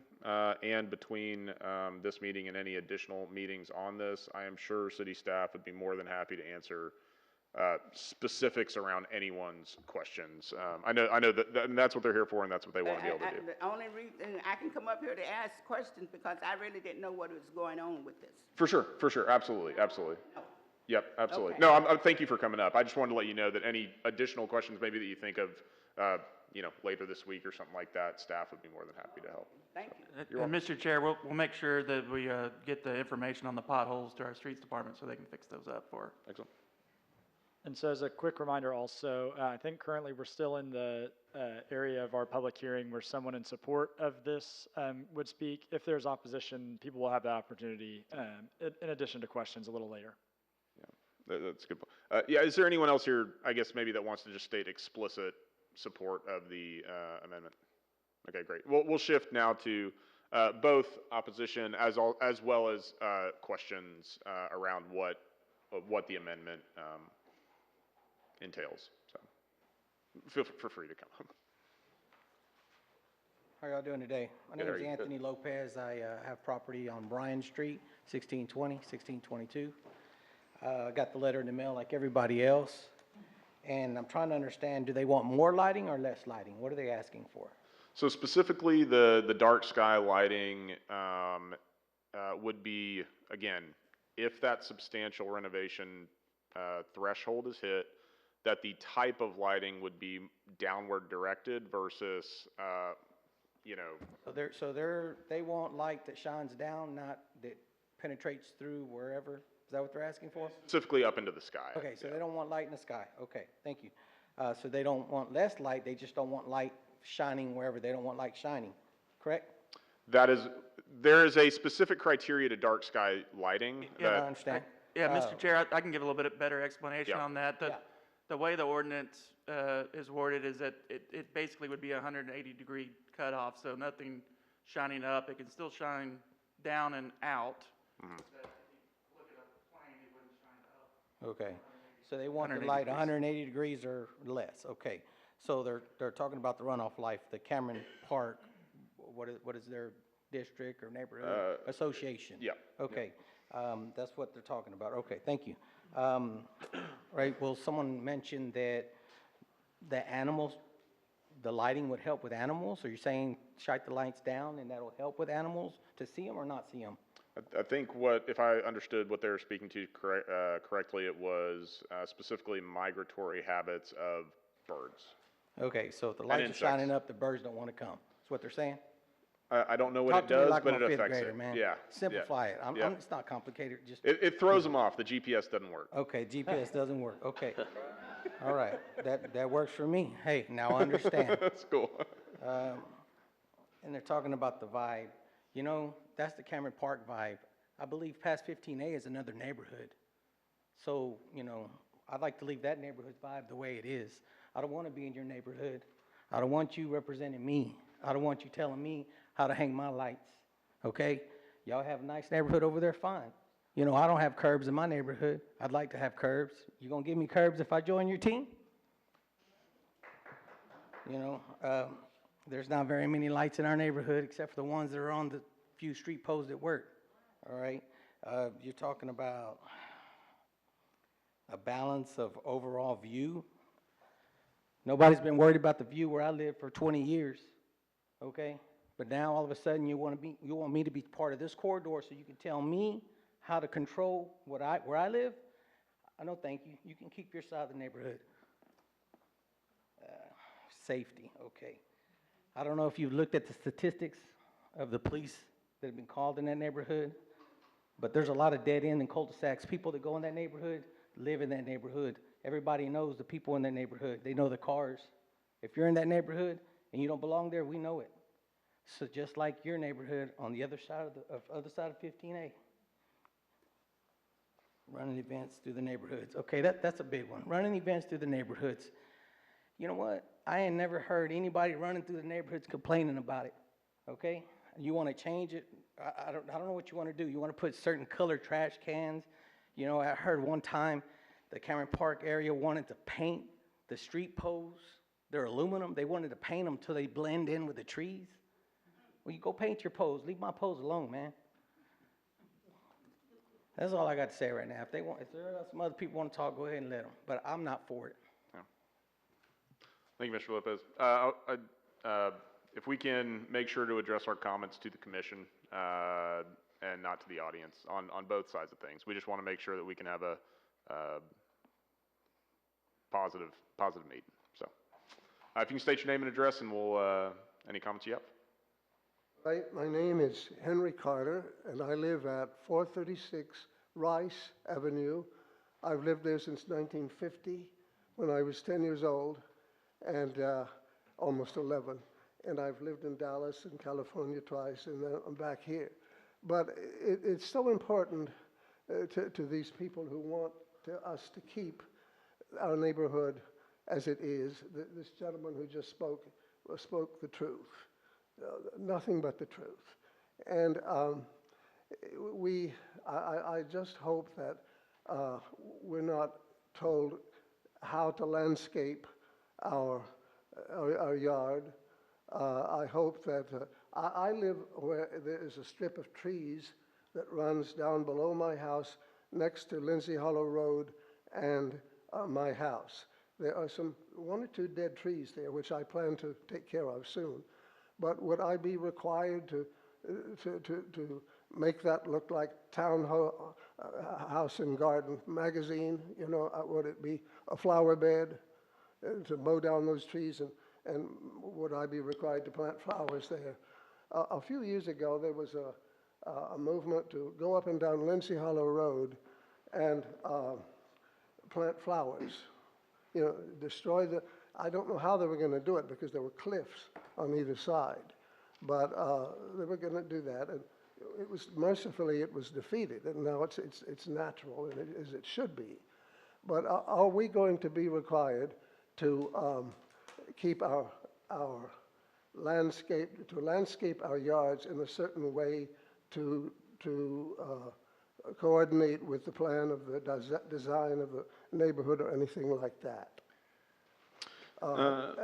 and between this meeting and any additional meetings on this, I am sure city staff would be more than happy to answer specifics around anyone's questions. I know that's what they're here for, and that's what they want to be able to do. The only reason I can come up here to ask questions because I really didn't know what was going on with this. For sure, absolutely. Yep, absolutely. Okay. No, thank you for coming up. I just wanted to let you know that any additional questions maybe that you think of, later this week or something like that, staff would be more than happy to help. Thank you. And Mr. Chair, we'll make sure that we get the information on the potholes to our streets department so they can fix those up for. Excellent. And so as a quick reminder also, I think currently we're still in the area of our public hearing where someone in support of this would speak. If there's opposition, people will have the opportunity in addition to questions a little later. Yeah, that's a good point. Is there anyone else here, I guess maybe that wants to just state explicit support of the amendment? Okay, great. We'll shift now to both opposition as well as questions around what the amendment entails. So feel free to come. How are y'all doing today? My name is Anthony Lopez. I have property on Bryan Street, 1620, 1622. Got the letter in the mail like everybody else. And I'm trying to understand, do they want more lighting or less lighting? What are they asking for? So specifically, the dark sky lighting would be, again, if that substantial renovation threshold is hit, that the type of lighting would be downward directed versus, So they want light that shines down, not that penetrates through wherever? Is that what they're asking for? Specifically up into the sky. Okay, so they don't want light in the sky. Okay, thank you. So they don't want less light, they just don't want light shining wherever they don't want light shining, correct? There is a specific criteria to dark sky lighting. I that- understand. Yeah, Mr. Chair, I can give a little bit better explanation Yeah. on that. The way the ordinance is worded is that it basically would be a 180-degree cutoff, so nothing shining up. It can still shine down and out. Mhm. Okay, so they want the 180 light degrees. 180 degrees or less, okay. So they're talking about the runoff light, the Cameron Park, what is their district or neighborhood association? Yeah. Okay, that's what they're talking about, okay, thank you. Right, well, someone mentioned that the animals, the lighting would help with animals? Are you saying shine the lights down and that'll help with animals to see them or not see them? I think if I understood what they were speaking to correctly, it was specifically migratory habits of birds. Okay, so if the And lights are insects. shining up, the birds don't want to come, that's what they're saying? I don't know what Talk it to me does, like but I'm it a fifth affects grader, it. man. Yeah. Simplify it. Yeah. It's not complicated, just. It throws them off. The GPS doesn't work. Okay, GPS doesn't work, okay. All right, that works for me. Hey, now I understand. That's cool. And they're talking about the vibe. You know, that's the Cameron Park vibe. I believe past 15A is another neighborhood. So, you know, I'd like to leave that neighborhood vibe the way it is. I don't want to be in your neighborhood. I don't want you representing me. I don't want you telling me how to hang my lights, okay? Y'all have a nice neighborhood over there, fine. You know, I don't have curbs in my neighborhood. I'd like to have curbs. You gonna give me curbs if I join your team? You know, there's not very many lights in our neighborhood except for the ones that are on the few street posts at work, all right? You're talking about a balance of overall view. Nobody's been worried about the view where I lived for 20 years, okay? But now all of a sudden you want me to be part of this corridor so you can tell me how to control where I live? No, thank you. You can keep your side of the neighborhood. Safety, okay. I don't know if you've looked at the statistics of the police that have been called in that neighborhood, but there's a lot of dead end and cul-de-sacs. People that go in that neighborhood live in that neighborhood. Everybody knows the people in that neighborhood. They know the cars. If you're in that neighborhood and you don't belong there, we know it. So just like your neighborhood on the other side of 15A. Running events through the neighborhoods. Okay, that's a big one. Running events through the neighborhoods. You know what? I ain't never heard anybody running through the neighborhoods complaining about it, okay? You want to change it? I don't know what you want to do. You want to put certain colored trash cans? You know, I heard one time the Cameron Park area wanted to paint the street poles. They're aluminum. They wanted to paint them till they blend in with the trees. Well, you go paint your poles. Leave my poles alone, man. That's all I got to say right now. If there are some other people want to talk, go ahead and let them. But I'm not for it. Thank you, Mr. Lopez. If we can make sure to address our comments to the commission and not to the audience on both sides of things. We just want to make sure that we can have a positive meeting. So, if you can state your name and address, and we'll any comments you have. My name is Henry Carter, and I live at 436 Rice Avenue. I've lived there since 1950, when I was 10 years old, and almost 11. And I've lived in Dallas and California twice, and then I'm back here. But it's so important to these people who want us to keep our neighborhood as it is. This gentleman who just spoke the truth. Nothing but the truth. And I just hope that we're not told how to landscape our yard. I hope that I live where there is a strip of trees that runs down below my house next to Lindsay Hollow Road and my house. There are one or two dead trees there, which I plan to take care of soon. But would I be required to make that look like Town House and Garden magazine? You know, would it be a flower bed to mow down those trees? And would I be required to plant flowers there? A few years ago, there was a movement to go up and down Lindsay Hollow Road and plant flowers. You know, destroy the, I don't know how they were going to do it because there were cliffs on either side. But they were going to do that, and it was mercifully it was defeated, and now it's natural and as it should be. But are we going to be required to keep our landscape our yards in a certain way to coordinate with the plan of the design of the neighborhood or anything like that? And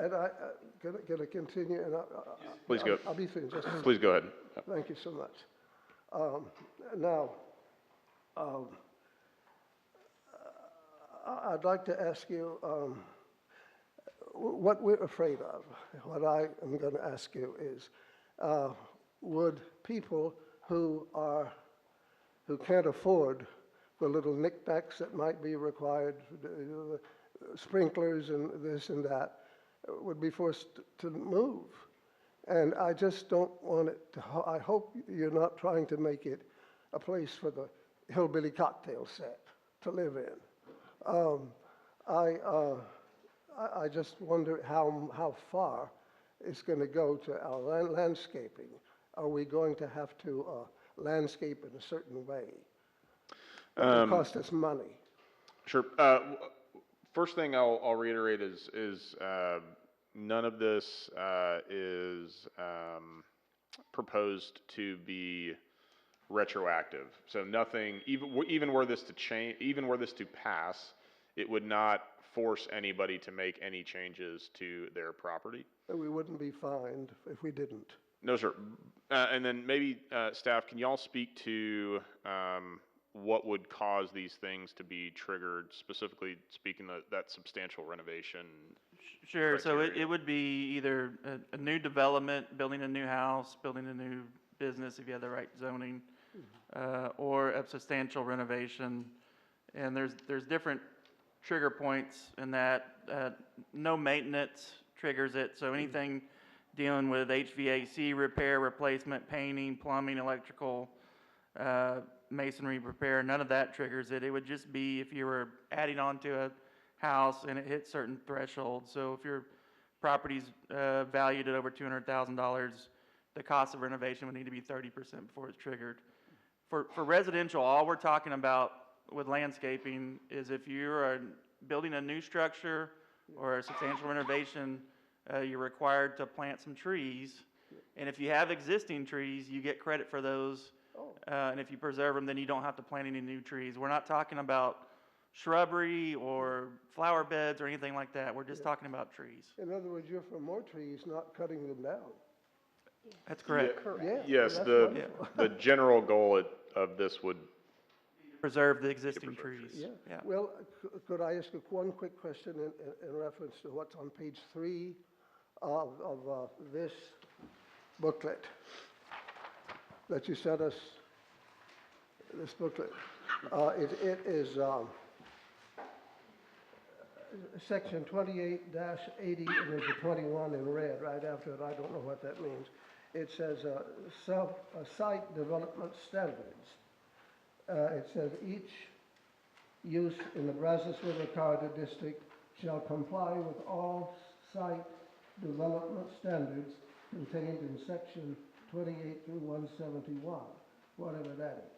can I continue? And Please go. I'll be finished. Please go ahead. Thank you so much. Now, I'd like to ask you what we're afraid of. What I am going to ask you is, would people who can't afford the little knickknacks that might be required, sprinklers and this and that, would be forced to move? And I just don't want it to, I hope you're not trying to make it a place for the hillbilly cocktail set to live in. I just wonder how far it's going to go to our landscaping. Are we going to have to landscape in a certain way? It will cost us money. Sure. First thing I'll reiterate is none of this is proposed to be retroactive. So nothing, even were this to change, even were this to pass, it would not force anybody to make any changes to their property. We wouldn't be fined if we didn't. No, sir. And then maybe staff, can y'all speak to what would cause these things to be triggered, specifically speaking that substantial renovation? Sure, so criteria? it would be either a new development, building a new house, building a new business if you have the right zoning, or a substantial renovation. And there's different trigger points in that. No maintenance triggers it, so anything dealing with HVAC repair, replacement, painting, plumbing, electrical, masonry repair, none of that triggers it. It would just be if you were adding on to a house and it hit certain thresholds. So if your property's valued at over $200,000, the cost of renovation would need to be 30% before it's triggered. For residential, all we're talking about with landscaping is if you're building a new structure or a substantial renovation, you're required to plant some trees. And if you have existing trees, you get credit for those. And if you preserve them, then you don't have to plant any new trees. We're not talking about shrubbery or flower beds or anything like that. We're just talking about trees. In other words, you're for more trees, not cutting them down. That's correct. Yeah, Yes, that's the wonderful. general goal of this would preserve the existing trees. Yeah. Well, could I ask you one quick question in reference to what's on page 3 of this booklet that you sent us? This booklet. It is section 28-80, and there's a 21 in red right after it. I don't know what that means. It says site development standards. It says each use in the Brazos River Corridor District shall comply with all site development standards contained in section 28 through 171, whatever that is.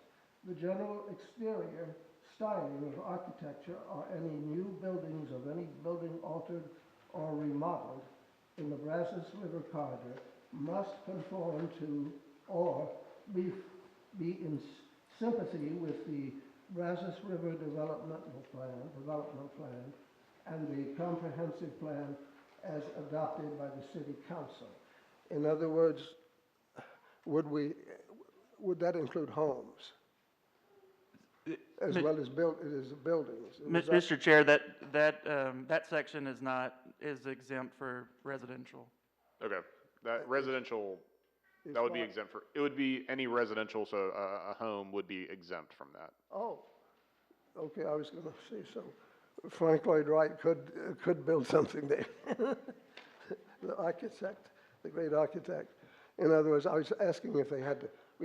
The general exterior styling of architecture or any new buildings of any building altered or remodeled in the Brazos River Corridor must conform to or be in sympathy with the Brazos River Development Plan and the comprehensive plan as adopted by the City Council. In other words, would that include homes as well as buildings? Mr. Chair, that section is exempt for residential. Okay, that residential, that would be exempt for, it would be any residential, so a home would be exempt from that. Oh, okay, I was going to say so. Frank Lloyd Wright could build something there. The architect, the great architect. In other words, I was asking if we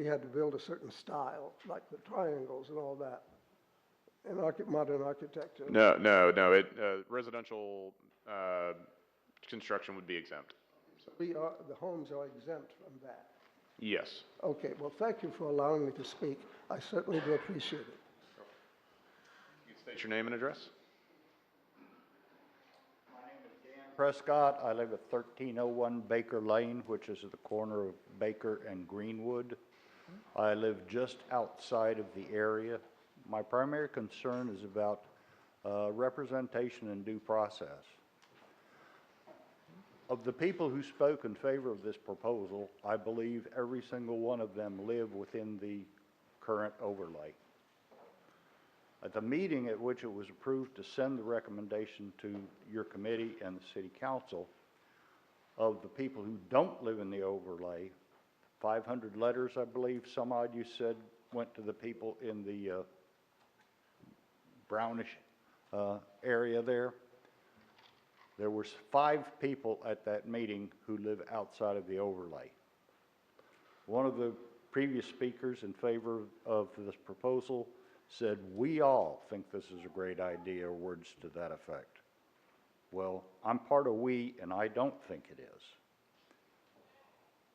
had to build a certain style, like the triangles and all that. modern architecture? No, residential, construction would be exempt. The homes are exempt from that. Yes. Okay, well, thank you for allowing me to speak. I certainly do appreciate it. You can state your name and address. Prescott. I live at 1301 Baker Lane, which is at the corner of Baker and Greenwood. I live just outside of the area. My primary concern is about representation and due process. Of the people who spoke in favor of this proposal, I believe every single one of them live within the current overlay. At the meeting at which it was approved to send the recommendation to your committee and the city council, of the people who don't live in the overlay, 500 letters, I believe, some odd you said, went to the people in the brownish area there. There were 5 people at that meeting who live outside of the overlay. One of the previous speakers in favor of this proposal said, "We all think this is a great idea," or words to that effect. Well, I'm part of we, and I don't think it is.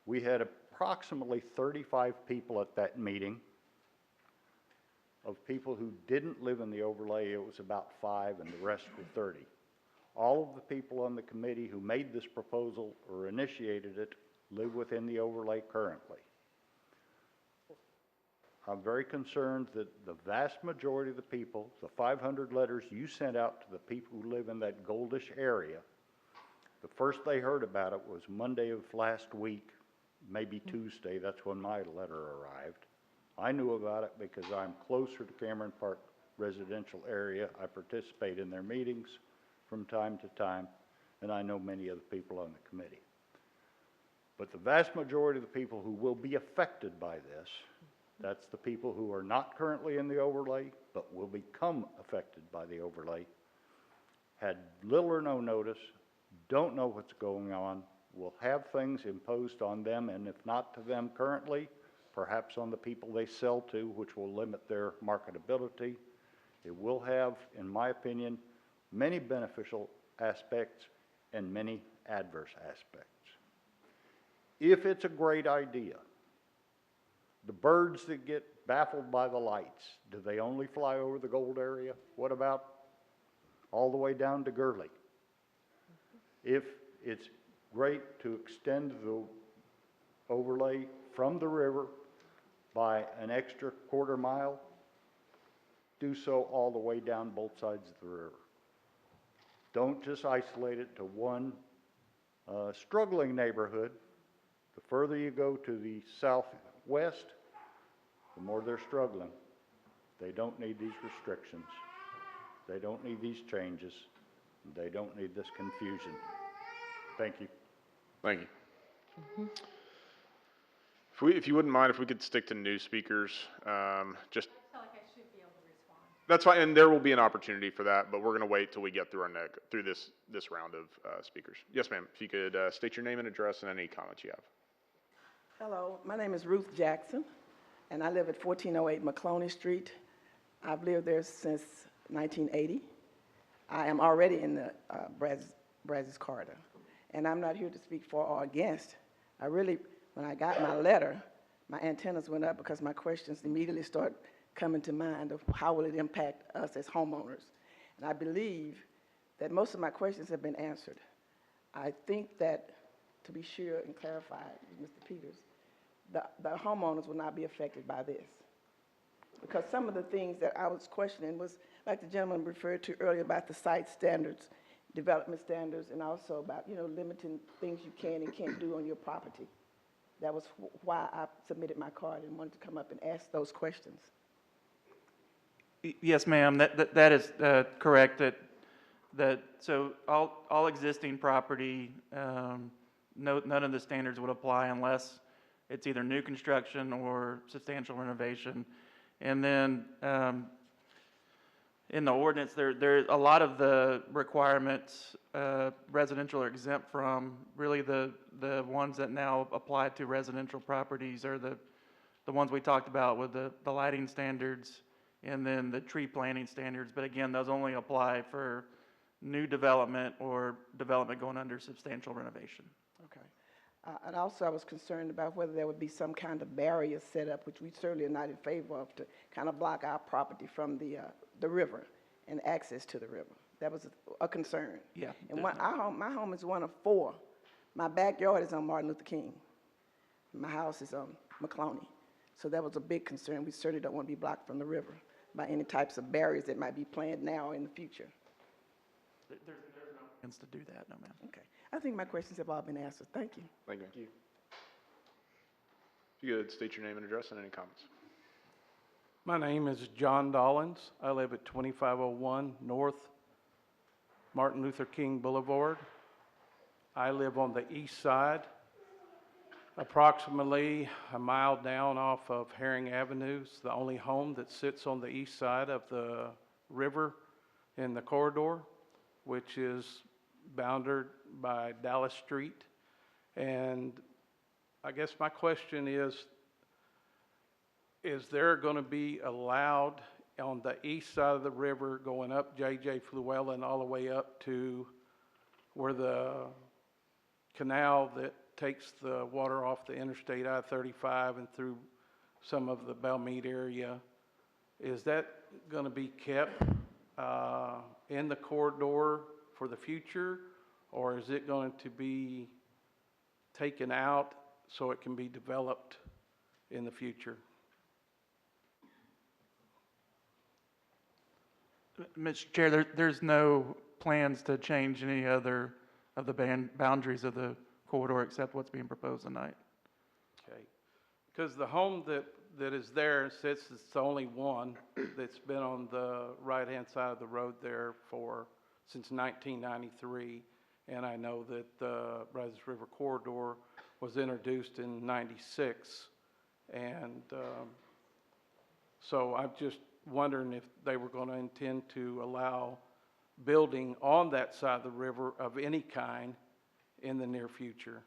We had approximately 35 people at that meeting. Of people who didn't live in the overlay, it was about 5, and the rest were 30. All of the people on the committee who made this proposal or initiated it live within the overlay currently. I'm very concerned that the vast majority of the people, the 500 letters you sent out to the people who live in that goldish area, the first they heard about it was Monday of last week, maybe Tuesday. That's when my letter arrived. I knew about it because I'm closer to Cameron Park residential area. I participate in their meetings from time to time, and I know many of the people on the committee. But the vast majority of the people who will be affected by this, that's the people who are not currently in the overlay, but will become affected by the overlay, had little or no notice, don't know what's going on, will have things imposed on them, and if not to them currently, perhaps on the people they sell to, which will limit their marketability. It will have, in my opinion, many beneficial aspects and many adverse aspects. If it's a great idea, the birds that get baffled by the lights, do they only fly over the gold area? What about all the way down to Gurley? If it's great to extend the overlay from the river by an extra quarter mile, do so all the way down both sides of the river. Don't just isolate it to one struggling neighborhood. The further you go to the southwest, the more they're struggling. They don't need these restrictions. They don't need these changes. They don't need this confusion. Thank you. Thank you. If you wouldn't mind, if we could stick to new speakers, just. I feel like I should be able to respond. That's fine, and there will be an opportunity for that, but we're going to wait till we get through through this round of speakers. Yes, ma'am. If you could state your name and address and any comments you have. Hello, my name is Ruth Jackson, and I live at 1408 McCloney Street. I've lived there since 1980. I am already in the Brazos corridor, and I'm not here to speak for or against. When I got my letter, my antennas went up because my questions immediately start coming to mind of how will it impact us as homeowners. And I believe that most of my questions have been answered. I think that, to be sure and clarify, Mr. Peters, the homeowners will not be affected by this. Because some of the things that I was questioning was, like the gentleman referred to earlier about the site standards, development standards, and also about, limiting things you can and can't do on your property. That was why I submitted my card and wanted to come up and ask those questions. Yes, ma'am, that is correct, so all existing property, none of the standards would apply unless it's either new construction or substantial renovation. And then in the ordinance, there a lot of the requirements residential are exempt from. Really, the ones that now apply to residential properties are the ones we talked about with the lighting standards and then the tree planting standards. But again, those only apply for new development or development going under substantial renovation. Okay. And also, I was concerned about whether there would be some kind of barrier set up, which we certainly are not in favor of, to kind of block our property from the river and access to the river. That was a concern. Yeah. And my home is one of 4. My backyard is on Martin Luther King. My house is on McCloney. So that was a big concern. We certainly don't want to be blocked from the river by any types of barriers that might be planned now or in the future. There's no plans to do that, no ma'am. Okay. I think my questions have all been answered. Thank you. Thank you. If you could state your name and address and any comments. My name is John Dollins. I live at 2501 North Martin Luther King Boulevard. I live on the east side, approximately a mile down off of Herring Avenue. It's the only home that sits on the east side of the river in the corridor, which is bounded by Dallas Street. And I guess my question is there going to be allowed on the east side of the river going up J.J. Fluellen all the way up to where the canal that takes the water off the Interstate I-35 and through some of the Belmead area, is that going to be kept in the corridor for the future, or is it going to be taken out so it can be developed in the future? Mr. Chair, there's no plans to change any other of the boundaries of the corridor except what's being proposed tonight. Okay, because the home that is there, since it's the only one that's been on the right-hand side of the road there since 1993, and I know that the Brazos River Corridor was introduced in '96, and so I'm just wondering if they were going to intend to allow building on that side of the river of any kind in the near future.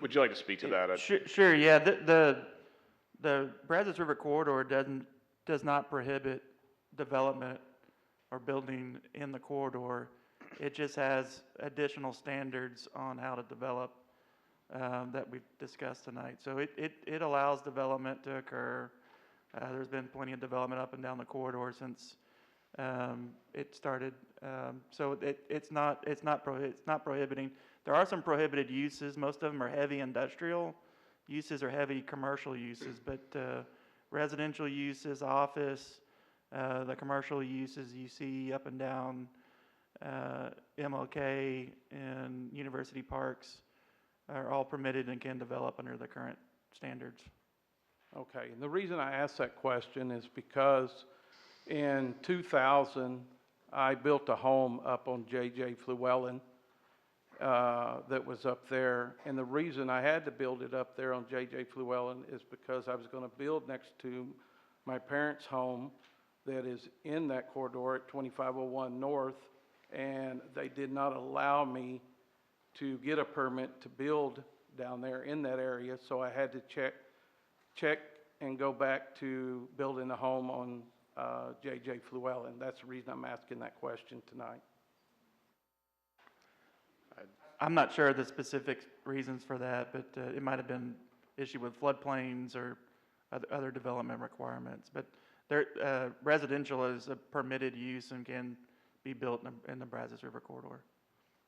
Would you like to speak to that? Sure, yeah. The Brazos River Corridor does not prohibit development or building in the corridor. It just has additional standards on how to develop that we've discussed tonight. So it allows development to occur. There's been plenty of development up and down the corridor since it started. So it's not prohibiting. There are some prohibited uses. Most of them are heavy industrial uses or heavy commercial uses, but residential uses, office, the commercial uses you see up and down MLK and University Parks are all permitted and can develop under the current standards. Okay, and the reason I asked that question is because in 2000, I built a home up on J.J. Fluellen that was up there. And the reason I had to build it up there on J.J. Fluellen is because I was going to build next to my parents' home that is in that corridor at 2501 North, and they did not allow me to get a permit to build down there in that area, so I had to check and go back to building a home on J.J. Fluellen. That's the reason I'm asking that question tonight. I'm not sure of the specific reasons for that, but it might have been issue with floodplains or other development requirements. But residential is a permitted use and can be built in the Brazos River Corridor.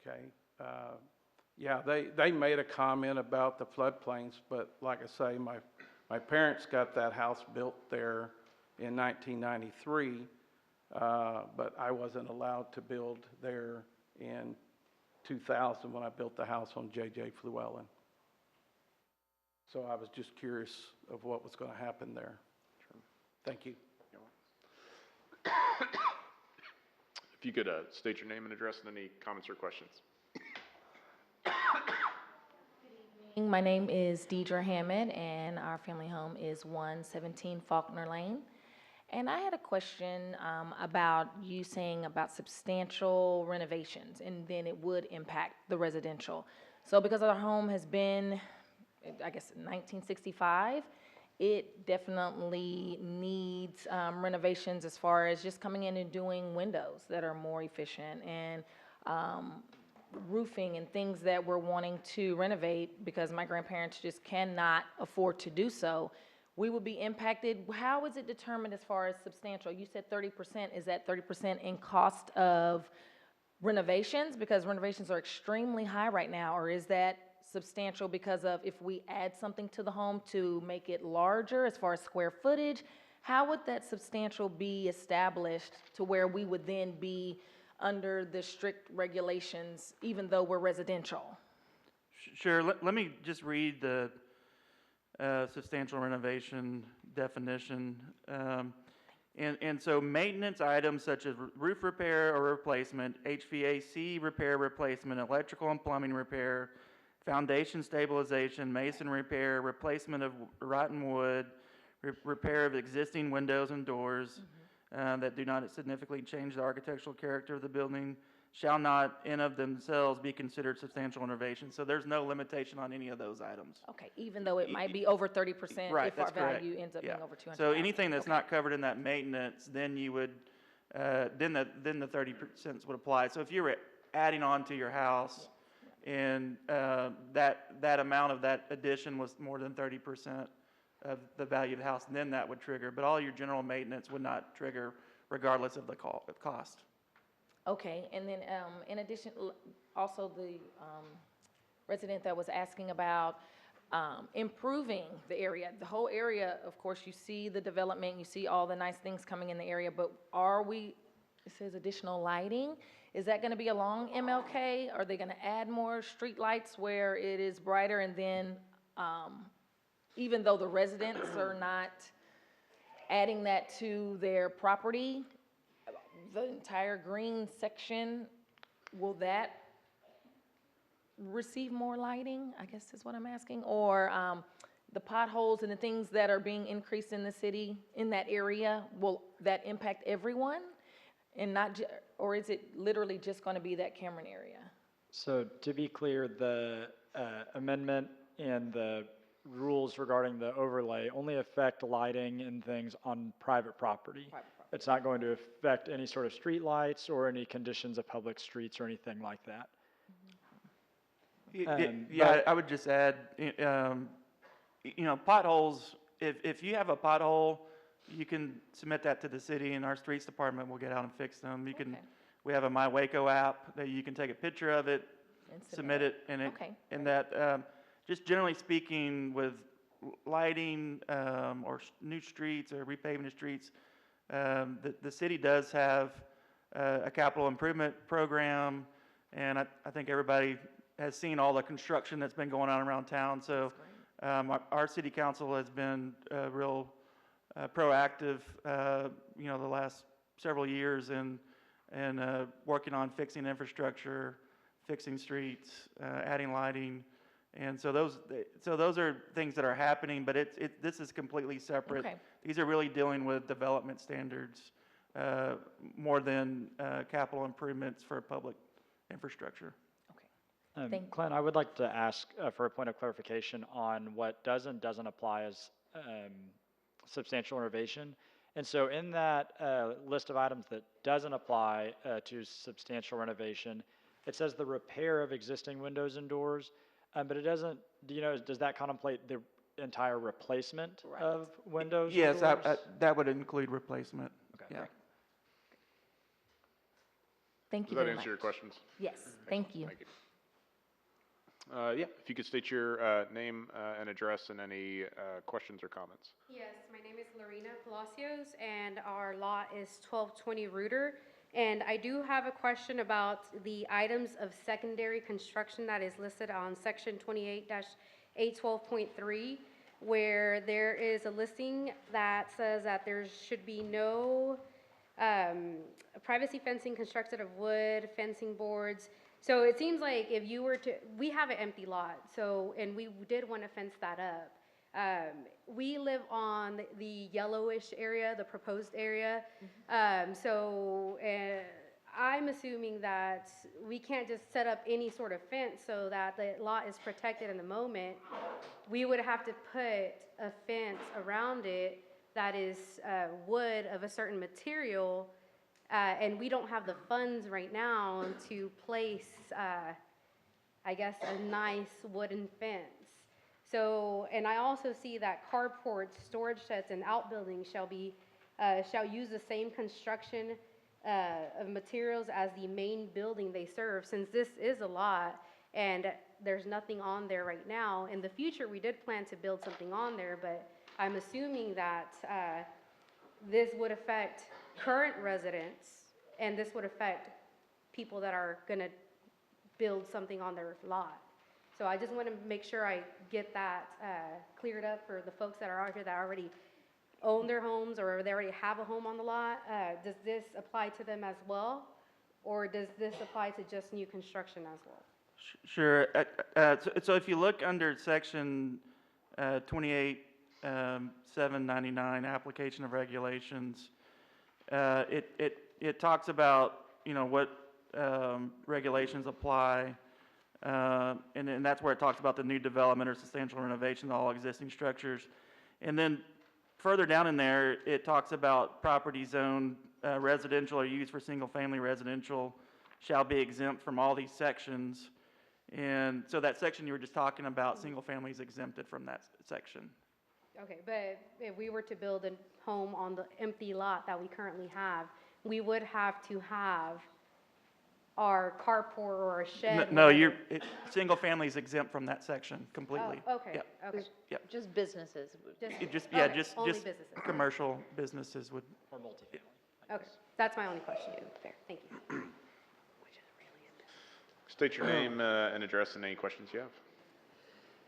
Okay. Yeah, they made a comment about the floodplains, but like I say, my parents got that house built there in 1993, but I wasn't allowed to build there in 2000 when I built the house on J.J. Fluellen. So I was just curious of what was going to happen there. Sure. Thank you. If you could state your name and address and any comments or questions. My name is Deidre Hammond, and our family home is 117 Faulkner Lane. And I had a question about you saying about substantial renovations, and then it would impact the residential. So because our home has been, I guess, 1965, it definitely needs renovations as far as just coming in and doing windows that are more efficient and roofing and things that we're wanting to renovate because my grandparents just cannot afford to do so. We would be impacted. How is it determined as far as substantial? You said 30%. Is that 30% in cost of renovations? Because renovations are extremely high right now. Or is that substantial because of if we add something to the home to make it larger as far as square footage? How would that substantial be established to where we would then be under the strict regulations, even though we're residential? Sure, let me just read the substantial renovation definition. And so maintenance items such as roof repair or replacement, HVAC repair, replacement, electrical and plumbing repair, foundation stabilization, mason repair, replacement of rotten wood, repair of existing windows and doors that do not significantly change the architectural character of the building shall not in of themselves be considered substantial renovation. So there's no limitation on any of those items. Okay, even though it might be over 30% Right, if our that's correct. value ends up Yeah. being over 200,000. So anything that's not covered in that maintenance, then you would, then the 30% would apply. So if you were adding on to your house and that amount of that addition was more than 30% of the value of the house, then that would trigger. But all your general maintenance would not trigger regardless of the cost. Okay, and then in addition, also the resident that was asking about improving the area. The whole area, of course, you see the development, you see all the nice things coming in the area, but it says additional lighting. Is that gonna be along MLK? Are they gonna add more street lights where it is brighter and then, even though the residents are not adding that to their property, the entire green section, will that receive more lighting, I guess is what I'm asking? Or the potholes and the things that are being increased in the city, in that area, will that impact everyone? And not, or is it literally just gonna be that Cameron area? So to be clear, the amendment and the rules regarding the overlay only affect lighting and things on private property. It's not going to affect any sort of street lights or any conditions of public streets or anything like that. Yeah, I would just add, potholes, if you have a pothole, you can submit that to the city and our streets department will get out and fix them. We have a My Waco app that you can take a picture of it, submit it, and that, just generally speaking with lighting or new streets or repaving the streets, the city does have a capital improvement program, and I think everybody has seen all the construction that's been going on around town. So our city council has been real proactive, the last several years and working on fixing infrastructure, fixing streets, adding lighting. And so those are things that are happening, but this is completely separate. Okay. These are really dealing with development standards more than capital improvements for public infrastructure. Clint, I would like to ask for a point of clarification on what does and doesn't apply as substantial renovation. And so in that list of items that doesn't apply to substantial renovation, it says the repair of existing windows and doors, but it doesn't, does that contemplate the entire replacement of windows and doors? Yes, that would include replacement. Okay. Yeah. Thank you Does that very answer your much. questions? Yes, thank you. Thank you. Yeah, if you could state your name and address and any questions or comments. Yes, my name is Lorena Palacios, and our lot is 1220 Reuter. And I do have a question about the items of secondary construction that is listed on section 28-812.3, where there is a listing that says that there should be no privacy fencing constructed of wood, fencing boards. So it seems like if you were to, we have an empty lot, and we did want to fence that up. We live on the yellowish area, the proposed area. I'm assuming that we can't just set up any sort of fence so that the lot is protected in the moment. We would have to put a fence around it that is wood of a certain material, and we don't have the funds right now to place, I guess, a nice wooden fence. So, and I also see that carports, storage sheds, and outbuildings shall use the same construction of materials as the main building they serve, since this is a lot and there's nothing on there right now. In the future, we did plan to build something on there, but I'm assuming that this would affect current residents, and this would affect people that are gonna build something on their lot. So I just want to make sure I get that cleared up for the folks that are out here that already own their homes or they already have a home on the lot. Does this apply to them as well? Or does this apply to just new construction as well? Sure. So if you look under section 28-799, application of regulations, it talks about, you know, what regulations apply, and that's where it talks about the new development or substantial renovation of all existing structures. And then further down in there, it talks about property zoned residential or used for single-family residential shall be exempt from all these sections. And so that section you were just talking about, single-family is exempted from that section. Okay, but if we were to build a home on the empty lot that we currently have, we would have to have our carport or a shed. No, single-family is exempt from that section completely. Oh, okay, Yep. okay. Yep. Just businesses. Okay, only businesses. Commercial businesses would. Or multifamily. Okay, that's my only question. Fair, thank you. State your name and address and any questions you have.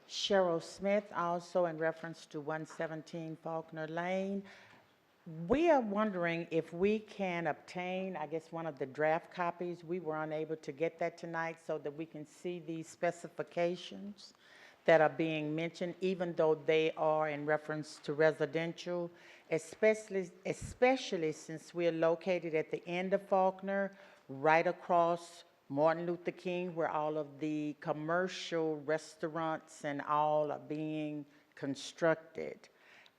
Cheryl Smith, also in reference to 117 Faulkner Lane. We are wondering if we can obtain, I guess, one of the draft copies. We were unable to get that tonight so that we can see these specifications that are being mentioned, even though they are in reference to residential, especially since we're located at the end of Faulkner, right across Martin Luther King, where all of the commercial restaurants and all are being constructed.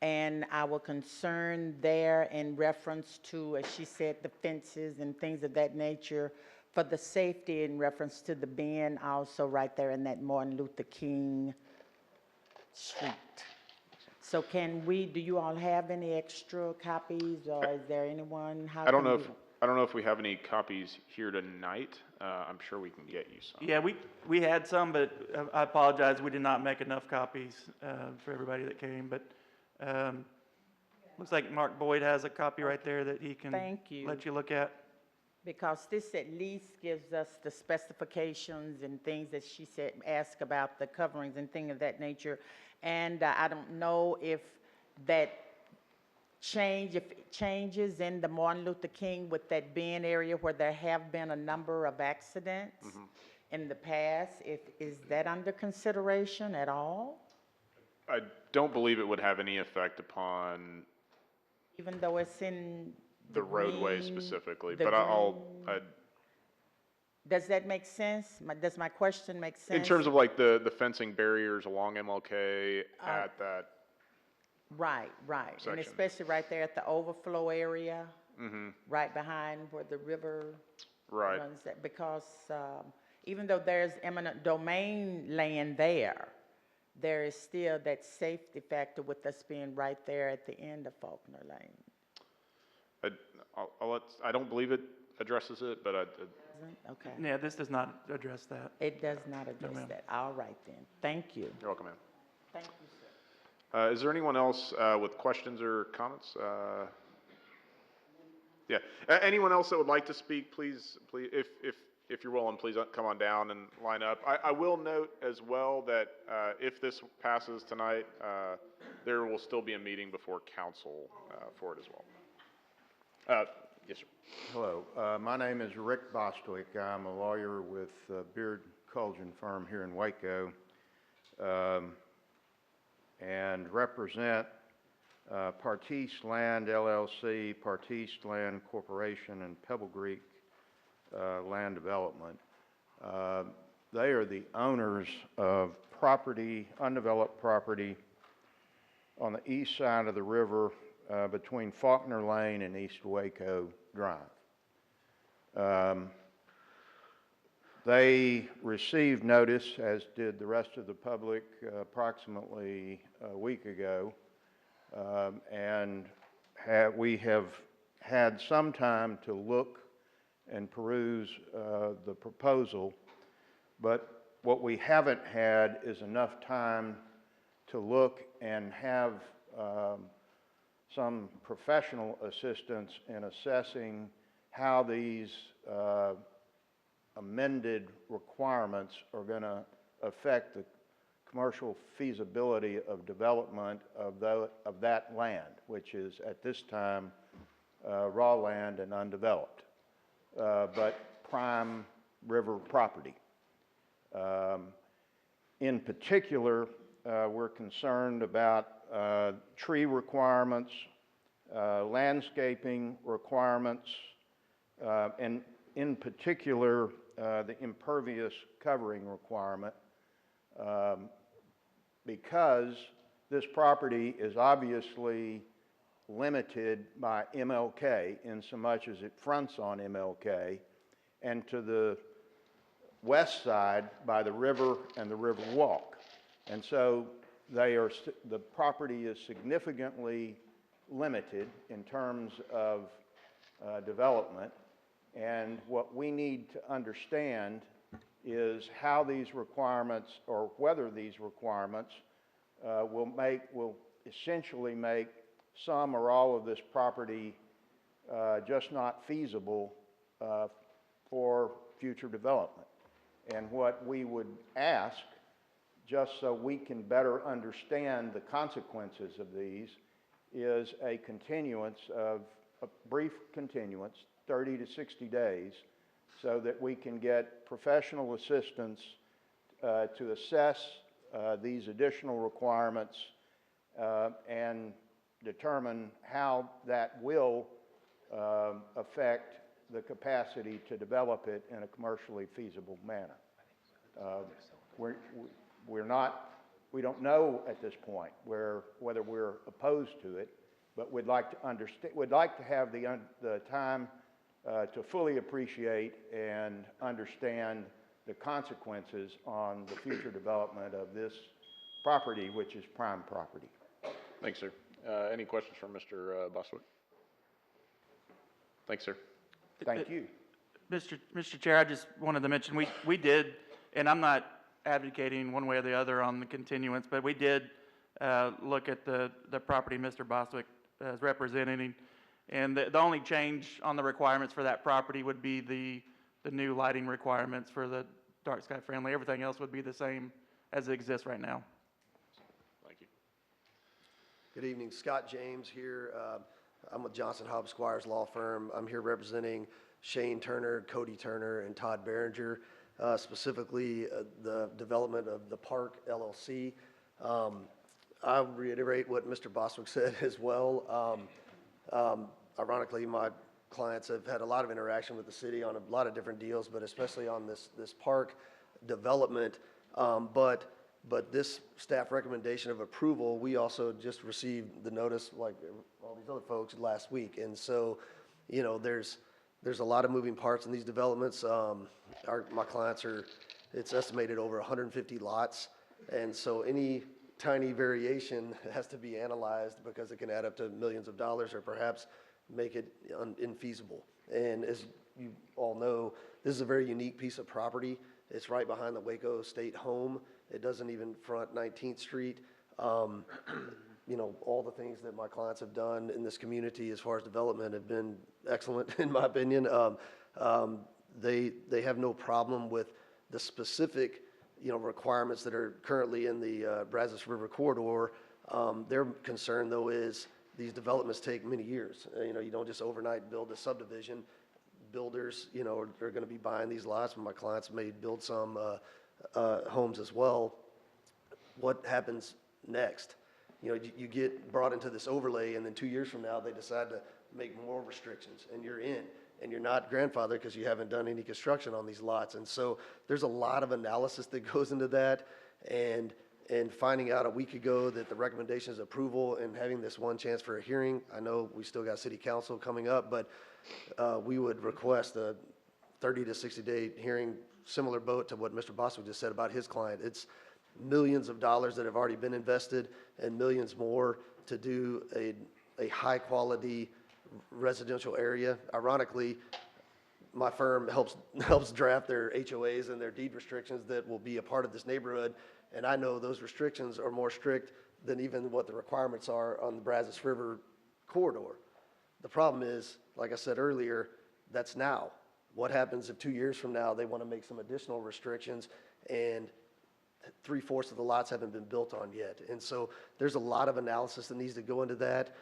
And our concern there in reference to, as she said, the fences and things of that nature, for the safety in reference to the bin also right there in that Martin Luther King Street. So do you all have any extra copies, or is there anyone? I don't know if we have any copies here tonight. I'm sure we can get you some. Yeah, we had some, but I apologize, we did not make enough copies for everybody that came, but looks like Mark Boyd has a copy right there that he can let you look at. Because this at least gives us the specifications and things that she said, ask about the coverings and things of that nature. And I don't know if that if it changes in the Martin Luther King with that bin area where there have been a number of accidents in the past, is that under consideration at all? I don't believe it would have any effect upon Even though it's in the roadway specifically, the but Does that make sense? Does my question make sense? in terms of like the fencing barriers along MLK at that. Right, right. And section. especially right there at the overflow area, Mm-hmm. right behind where the river Right. runs that, because even though there's eminent domain land there, there is still that safety factor with us being right there at the end of Faulkner Lane. I don't believe it addresses it, but Okay. Yeah, this does not address that. It does not address ma'am. that. All right then. Thank you. You're welcome, ma'am. Thank you, sir. Is there anyone else with questions or comments? Yeah. Anyone else that would like to speak, please, if you're willing, please come on down and line up. I will note as well that if this passes tonight, there will still be a meeting before council for it as well. Yes, sir. Hello, my name is Rick Bostwick. I'm a lawyer with Beard Culgin firm here in Waco, and represent Partiste Land LLC, Partiste Land Corporation, and Pebble Creek Land Development. They are the owners of property, undeveloped property on the east side of the river between Faulkner Lane and East Waco Drive. They received notice, as did the rest of the public, approximately a week ago, and we have had some time to look and peruse the proposal, but what we haven't had is enough time to look and have some professional assistance in assessing how these amended requirements are going to affect the commercial feasibility of development of that land, which is at this time raw land and undeveloped, but prime river property. In particular, we're concerned about tree requirements, landscaping requirements, and in particular, the impervious covering requirement, because this property is obviously limited by MLK in so much as it fronts on MLK, and to the west side by the river and the river walk. And so the property is significantly limited in terms of development. And what we need to understand is how these requirements, or whether these requirements will essentially make some or all of this property just not feasible for future development. And what we would ask, just so we can better understand the consequences of these, is a brief continuance, 30 to 60 days, so that we can get professional assistance to assess these additional requirements and determine how that will affect the capacity to develop it in a commercially feasible manner. We don't know at this point whether we're opposed to it, but we'd like to have the time to fully appreciate and understand the consequences on the future development of this property, which is prime property. Thanks, sir. Any questions from Mr. Bostwick? Thanks, sir. Thank you. Mr. Chair, I just wanted to mention, we did, and I'm not advocating one way or the other on the continuance, but we did look at the property Mr. Bostwick is representing, and the only change on the requirements for that property would be the new lighting requirements for the dark sky friendly. Everything else would be the same as it exists right now. Thank you. Good evening, Scott James here. I'm with Johnson Hobbs Squires Law Firm. I'm here representing Shane Turner, Cody Turner, and Todd Behringer, specifically the development of the Park LLC. I'll reiterate what Mr. Bostwick said as well. Ironically, my clients have had a lot of interaction with the city on a lot of different deals, but especially on this park development. But this staff recommendation of approval, we also just received the notice like all these other folks last week. And so, you know, there's a lot of moving parts in these developments. My clients it's estimated over 150 lots. And so any tiny variation has to be analyzed because it can add up to millions of dollars or perhaps make it infeasible. And as you all know, this is a very unique piece of property. It's right behind the Waco State Home. It doesn't even front 19th Street. You know, all the things that my clients have done in this community as far as development have been excellent, in my opinion. They have no problem with the specific, you know, requirements that are currently in the Brazos River corridor. Their concern, though, is these developments take many years. You know, you don't just overnight build a subdivision. Builders, you know, are going to be buying these lots. My clients may build some homes as well. What happens next? You know, you get brought into this overlay, and then 2 years from now, they decide to make more restrictions, and you're in. and you're not grandfathered because you haven't done any construction on these lots. And so there's a lot of analysis that goes into that, and finding out a week ago that the recommendation is approval and having this one chance for a hearing. I know we still got city council coming up, but we would request a 30 to 60-day hearing, similar boat to what Mr. Boswick just said about his client. It's millions of dollars that have already been invested and millions more to do a high-quality residential area. Ironically, my firm helps draft their HOAs and their deed restrictions that will be a part of this neighborhood, and I know those restrictions are more strict than even what the requirements are on the Brazos River corridor. The problem is, like I said earlier, that's now. What happens if 2 years from now they want to make some additional restrictions and 3/4 of the lots haven't been built on yet? And so there's a lot of analysis that needs to go into that.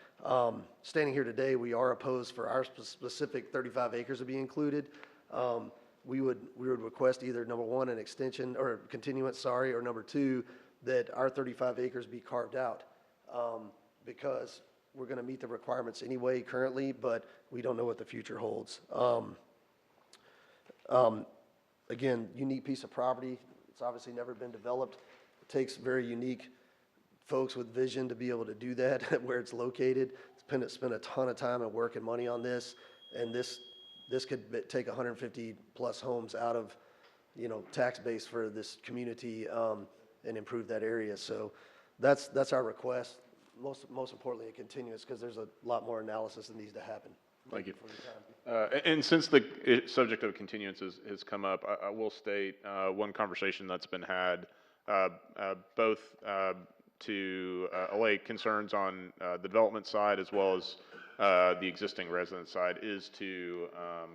Standing here today, we are opposed for our specific 35 acres to be included. We would request either, number one, an extension or continuance, or number two, that our 35 acres be carved out, because we're going to meet the requirements anyway currently, but we don't know what the future holds. Again, unique piece of property. It's obviously never been developed. It takes very unique folks with vision to be able to do that where it's located. Spend a ton of time and work and money on this, and this could take 150 plus homes out of, tax base for this community, and improve that area. So that's our request. Most importantly, a continuance, because there's a lot more analysis that needs to happen. Thank you. And since the subject of continuance has come up, I will state one conversation that's been had, both to allay concerns on the development side as well as the existing resident side, is to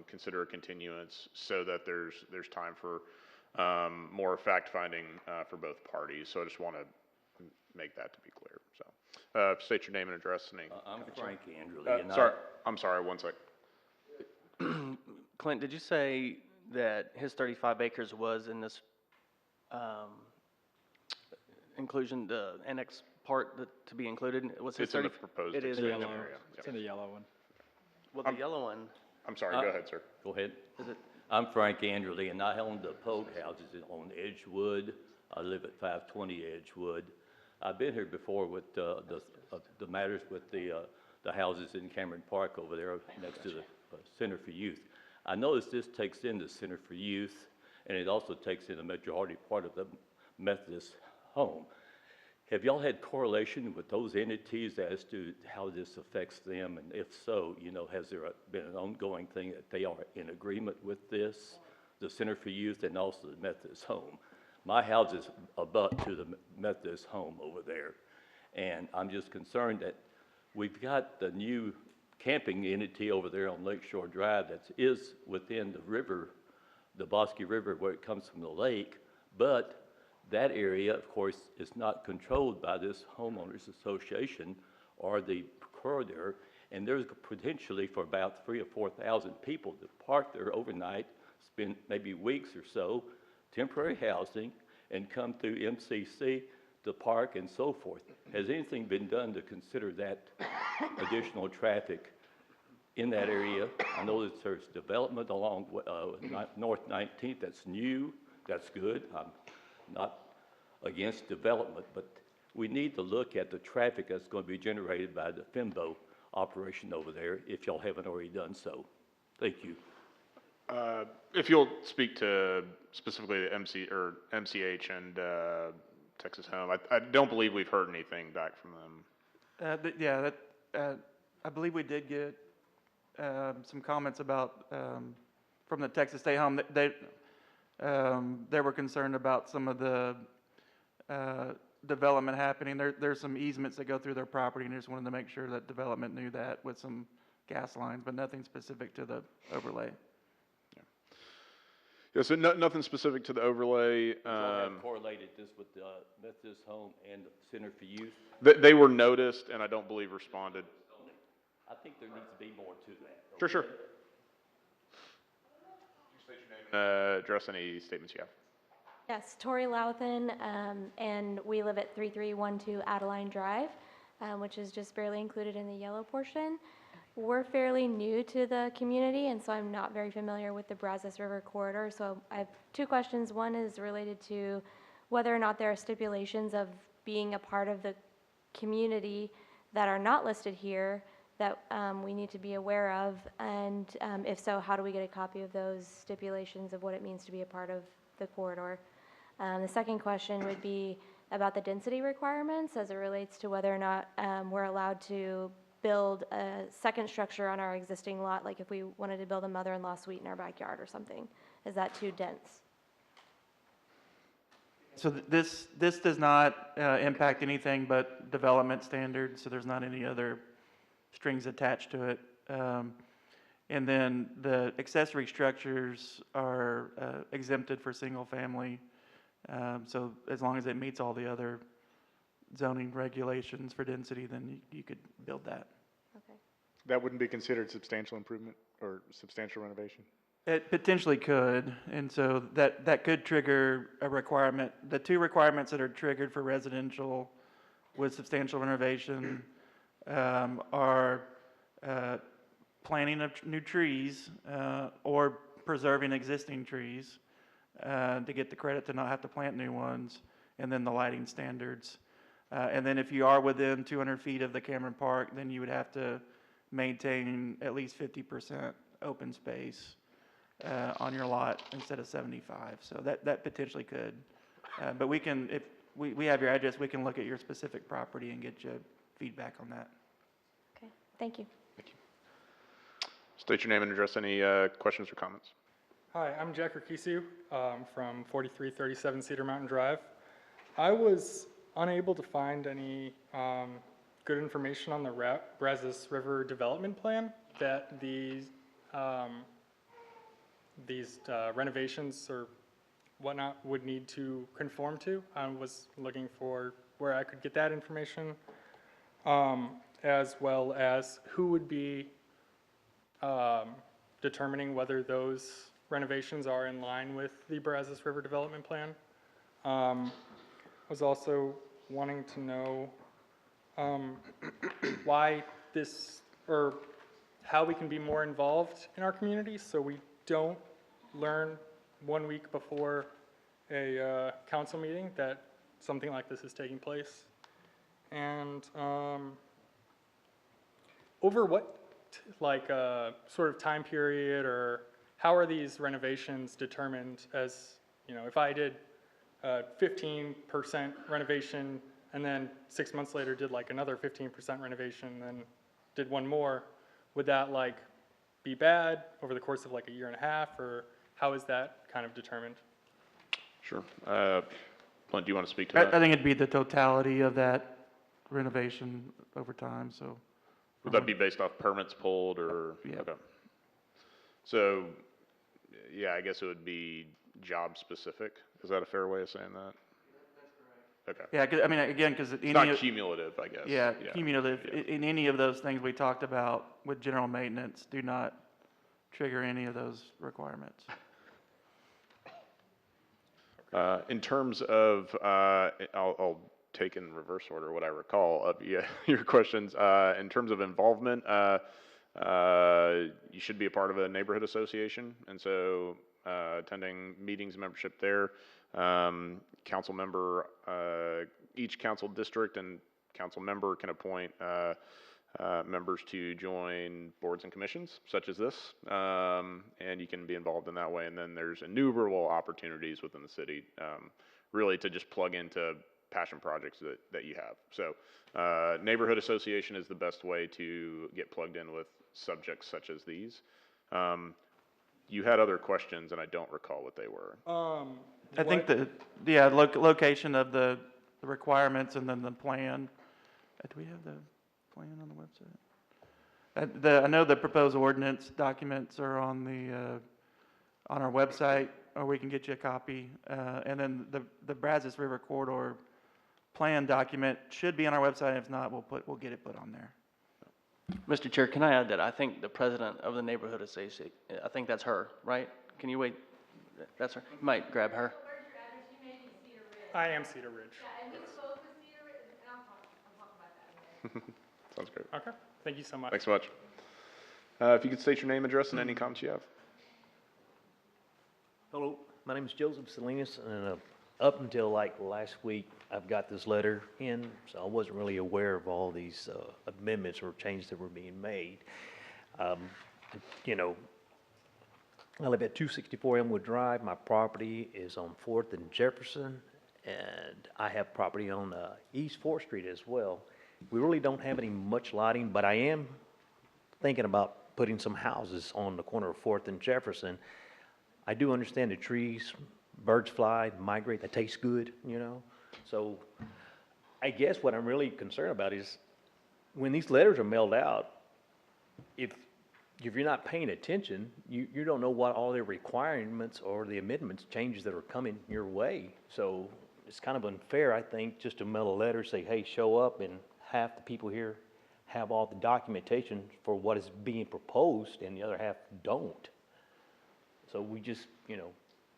consider a continuance so that there's time for more fact-finding for both parties. So I just want to make that to be clear. So state your name and address. I'm Frank Andrew. I'm sorry, one sec. Clint, did you say that his 35 acres was in this inclusion, the annex part to be included? It's in the proposed expansion area. It's in the yellow one. Well, the yellow one. I'm sorry, go ahead, sir. Go ahead. I'm Frank Anderly, and I own the Pogue houses on Edgewood. I live at 520 Edgewood. I've been here before with the matters with the houses in Cameron Park over there next to the Center for Youth. I noticed this takes in the Center for Youth, and it also takes in a majority part of the Methodist home. Have y'all had correlation with those entities as to how this affects them? And if so, has there been an ongoing thing that they are in agreement with this, the Center for Youth and also the Methodist home? My house is abut to the Methodist home over there, and I'm just concerned that we've got the new camping entity over there on Lakeshore Drive that is within the river, the Bosque River, where it comes from the lake, but that area, of course, is not controlled by this homeowners association or the corridor, and there's potentially for about 3,000 or 4,000 people to park there overnight, spend maybe weeks or so, temporary housing, and come through MCC to park and so forth. Has anything been done to consider that additional traffic in that area? I know that there's development along North 19th that's new, that's good. I'm not against development, but we need to look at the traffic that's going to be generated by the FIMBO operation over there, if y'all haven't already done so. Thank you. If you'll speak to specifically the MCH and Texas Home, I don't believe we've heard anything back from them. I believe we did get some comments about from the Texas State Home. They were concerned about some of the development happening. There's some easements that go through their property, and they just wanted to make sure that development knew that with some gas lines, but nothing specific to the overlay. Yeah, so nothing specific to the overlay. Have correlated this with the Methodist Home and the Center for Youth? They were noticed, and I don't believe responded. I think there needs to be more to that. Sure. Address any statements you have. Yes, Tori Louthan, and we live at 3312 Adeline Drive, which is just barely included in the yellow portion. We're fairly new to the community, and so I'm not very familiar with the Brazos River corridor. So I have two questions. One is related to whether or not there are stipulations of being a part of the community that are not listed here that we need to be aware of, and if so, how do we get a copy of those stipulations of what it means to be a part of the corridor? The second question would be about the density requirements as it relates to whether or not we're allowed to build a second structure on our existing lot, like if we wanted to build a mother-in-law suite in our backyard or something. Is that too dense? So this does not impact anything but development standards, so there's not any other strings attached to it. And then the accessory structures are exempted for single family. So as long as it meets all the other zoning regulations for density, then you could build that. Okay. That wouldn't be considered substantial improvement or substantial renovation? It potentially could, and so that could trigger a requirement. The two requirements that are triggered for residential with substantial renovation are planting of new trees or preserving existing trees to get the credit to not have to plant new ones, and then the lighting standards. And then if you are within 200 feet of the Cameron Park, then you would have to maintain at least 50% open space on your lot instead of 75. So that potentially could. But we can, if we have your address, we can look at your specific property and get you feedback on that. Okay, thank you. State your name and address. Any questions or comments? Hi, I'm Jack Urquizu from 4337 Cedar Mountain Drive. I was unable to find any good information on the Brazos River Development Plan that these renovations or whatnot would need to conform to. I was looking for where I could get that information, as well as who would be determining whether those renovations are in line with the Brazos River Development Plan. I was also wanting to know why this, or how we can be more involved in our community so we don't learn 1 week before a council meeting that something like this is taking place. And over what sort of time period, or how are these renovations determined? As you know, if I did 15% renovation and then 6 months later did like another 15% renovation, then did one more, would that be bad over the course of like a year and a half, or how is that kind of determined? Sure. Clint, do you want to speak to that? I think it'd be the totality of that renovation over time, so. Would that be based off permits pulled or? Yeah. Okay. So, yeah, I guess it would be job specific. Is that a fair way of saying that? That's correct. Okay. Yeah, I mean, again, because it's not cumulative, I guess. Yeah, cumulative. In any of those things we talked about with general maintenance, do not trigger any of those requirements. In terms of, I'll take in reverse order what I recall of your questions. In terms of involvement, you should be a part of a neighborhood association, and so attending meetings, membership there. Council member, each council district and council member can appoint members to join boards and commissions such as this, and you can be involved in that way. And then there's innumerable opportunities within the city, really to just plug into passion projects that you have. So neighborhood association is the best way to get plugged in with subjects such as these. You had other questions, and I don't recall what they were. I think location of the requirements and then the plan. Do we have the plan on the website? I know the proposed ordinance documents are on our website, or we can get you a copy. And then the Brazos River Corridor plan document should be on our website. If not, we'll get it put on there. Mr. Chair, can I add that I think the president of the neighborhood association, I think that's her, right? Can you wait? That's her. You might grab her. I am Cedar Ridge. Yeah, and we spoke with Cedar Ridge, and I'll talk about that in a minute. Sounds great. Okay, thank you so much. Thanks so much. If you could state your name, address, and any comments you have. Hello, my name is Joseph Salinas, and up until like last week, I've got this letter in, so I wasn't really aware of all these amendments or changes that were being made. You know, I live at 264 Elmwood Drive. My property is on 4th and Jefferson, and I have property on East 4th Street as well. We really don't have any much lighting, but I am thinking about putting some houses on the corner of 4th and Jefferson. I do understand the trees, birds fly, migrate, that tastes good, you know? So I guess what I'm really concerned about is when these letters are mailed out, if you're not paying attention, you don't know what all the requirements or the amendments, changes that are coming your way. So it's kind of unfair, I think, just to mail a letter, say, hey, show up, and half the people here have all the documentation for what is being proposed, and the other half don't. So we just, you know,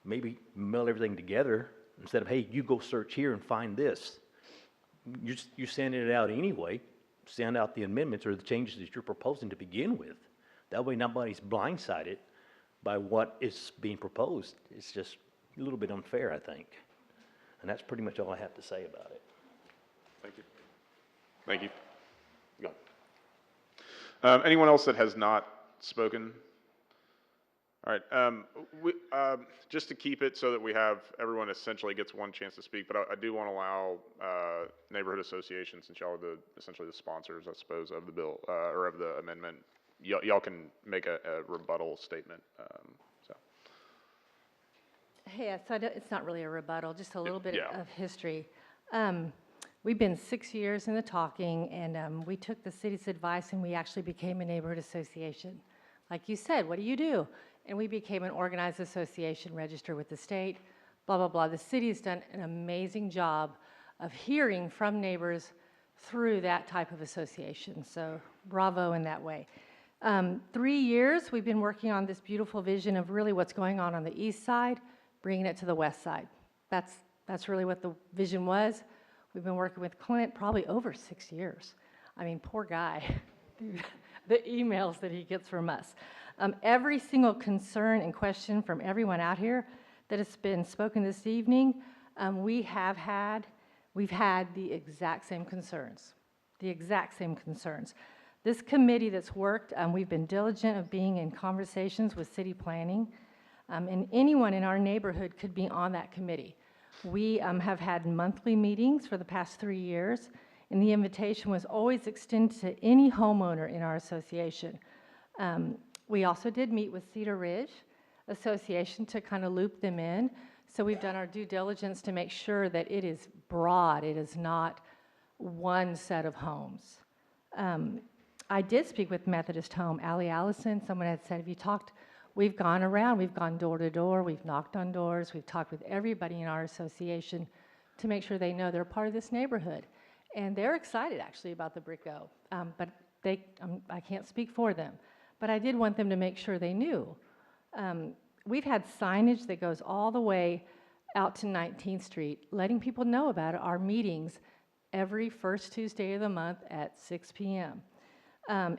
maybe mail everything together instead of, hey, you go search here and find this. You're sending it out anyway. Send out the amendments or the changes that you're proposing to begin with. That way nobody's blindsided by what is being proposed. It's just a little bit unfair, I think. And that's pretty much all I have to say about it. Thank you. Thank you. Go. Anyone else that has not spoken? All right, just to keep it so that we have, everyone essentially gets one chance to speak, but I do want to allow neighborhood associations, since y'all are essentially the sponsors, I suppose, of the bill, or of the amendment. Y'all can make a rebuttal statement, so. Hey, so it's not really a rebuttal, just a little bit Yeah. of history. We've been 6 years in the talking, and we took the city's advice, and we actually became a neighborhood association. Like you said, what do you do? And we became an organized association, registered with the state, blah, blah, blah. The city has done an amazing job of hearing from neighbors through that type of association. So bravo in that way. 3 years, we've been working on this beautiful vision of really what's going on the east side, bringing it to the west side. That's really what the vision was. We've been working with Clint probably over 6 years. I mean, poor guy, the emails that he gets from us. Every single concern and question from everyone out here that has been spoken this evening, we've had the exact same concerns, This committee that's worked, we've been diligent of being in conversations with city planning, and anyone in our neighborhood could be on that committee. We have had monthly meetings for the past 3 years, and the invitation was always extended to any homeowner in our association. We also did meet with Cedar Ridge Association to kind of loop them in. So we've done our due diligence to make sure that it is broad. It is not one set of homes. I did speak with Methodist Home, Allie Allison. Someone had said, have you talked? We've gone around, we've gone door to door, we've knocked on doors, we've talked with everybody in our association to make sure they know they're part of this neighborhood. And they're excited actually about the Brico, but I can't speak for them. But I did want them to make sure they knew. We've had signage that goes all the way out to 19th Street, letting people know about our meetings every first Tuesday of the month at 6 p.m.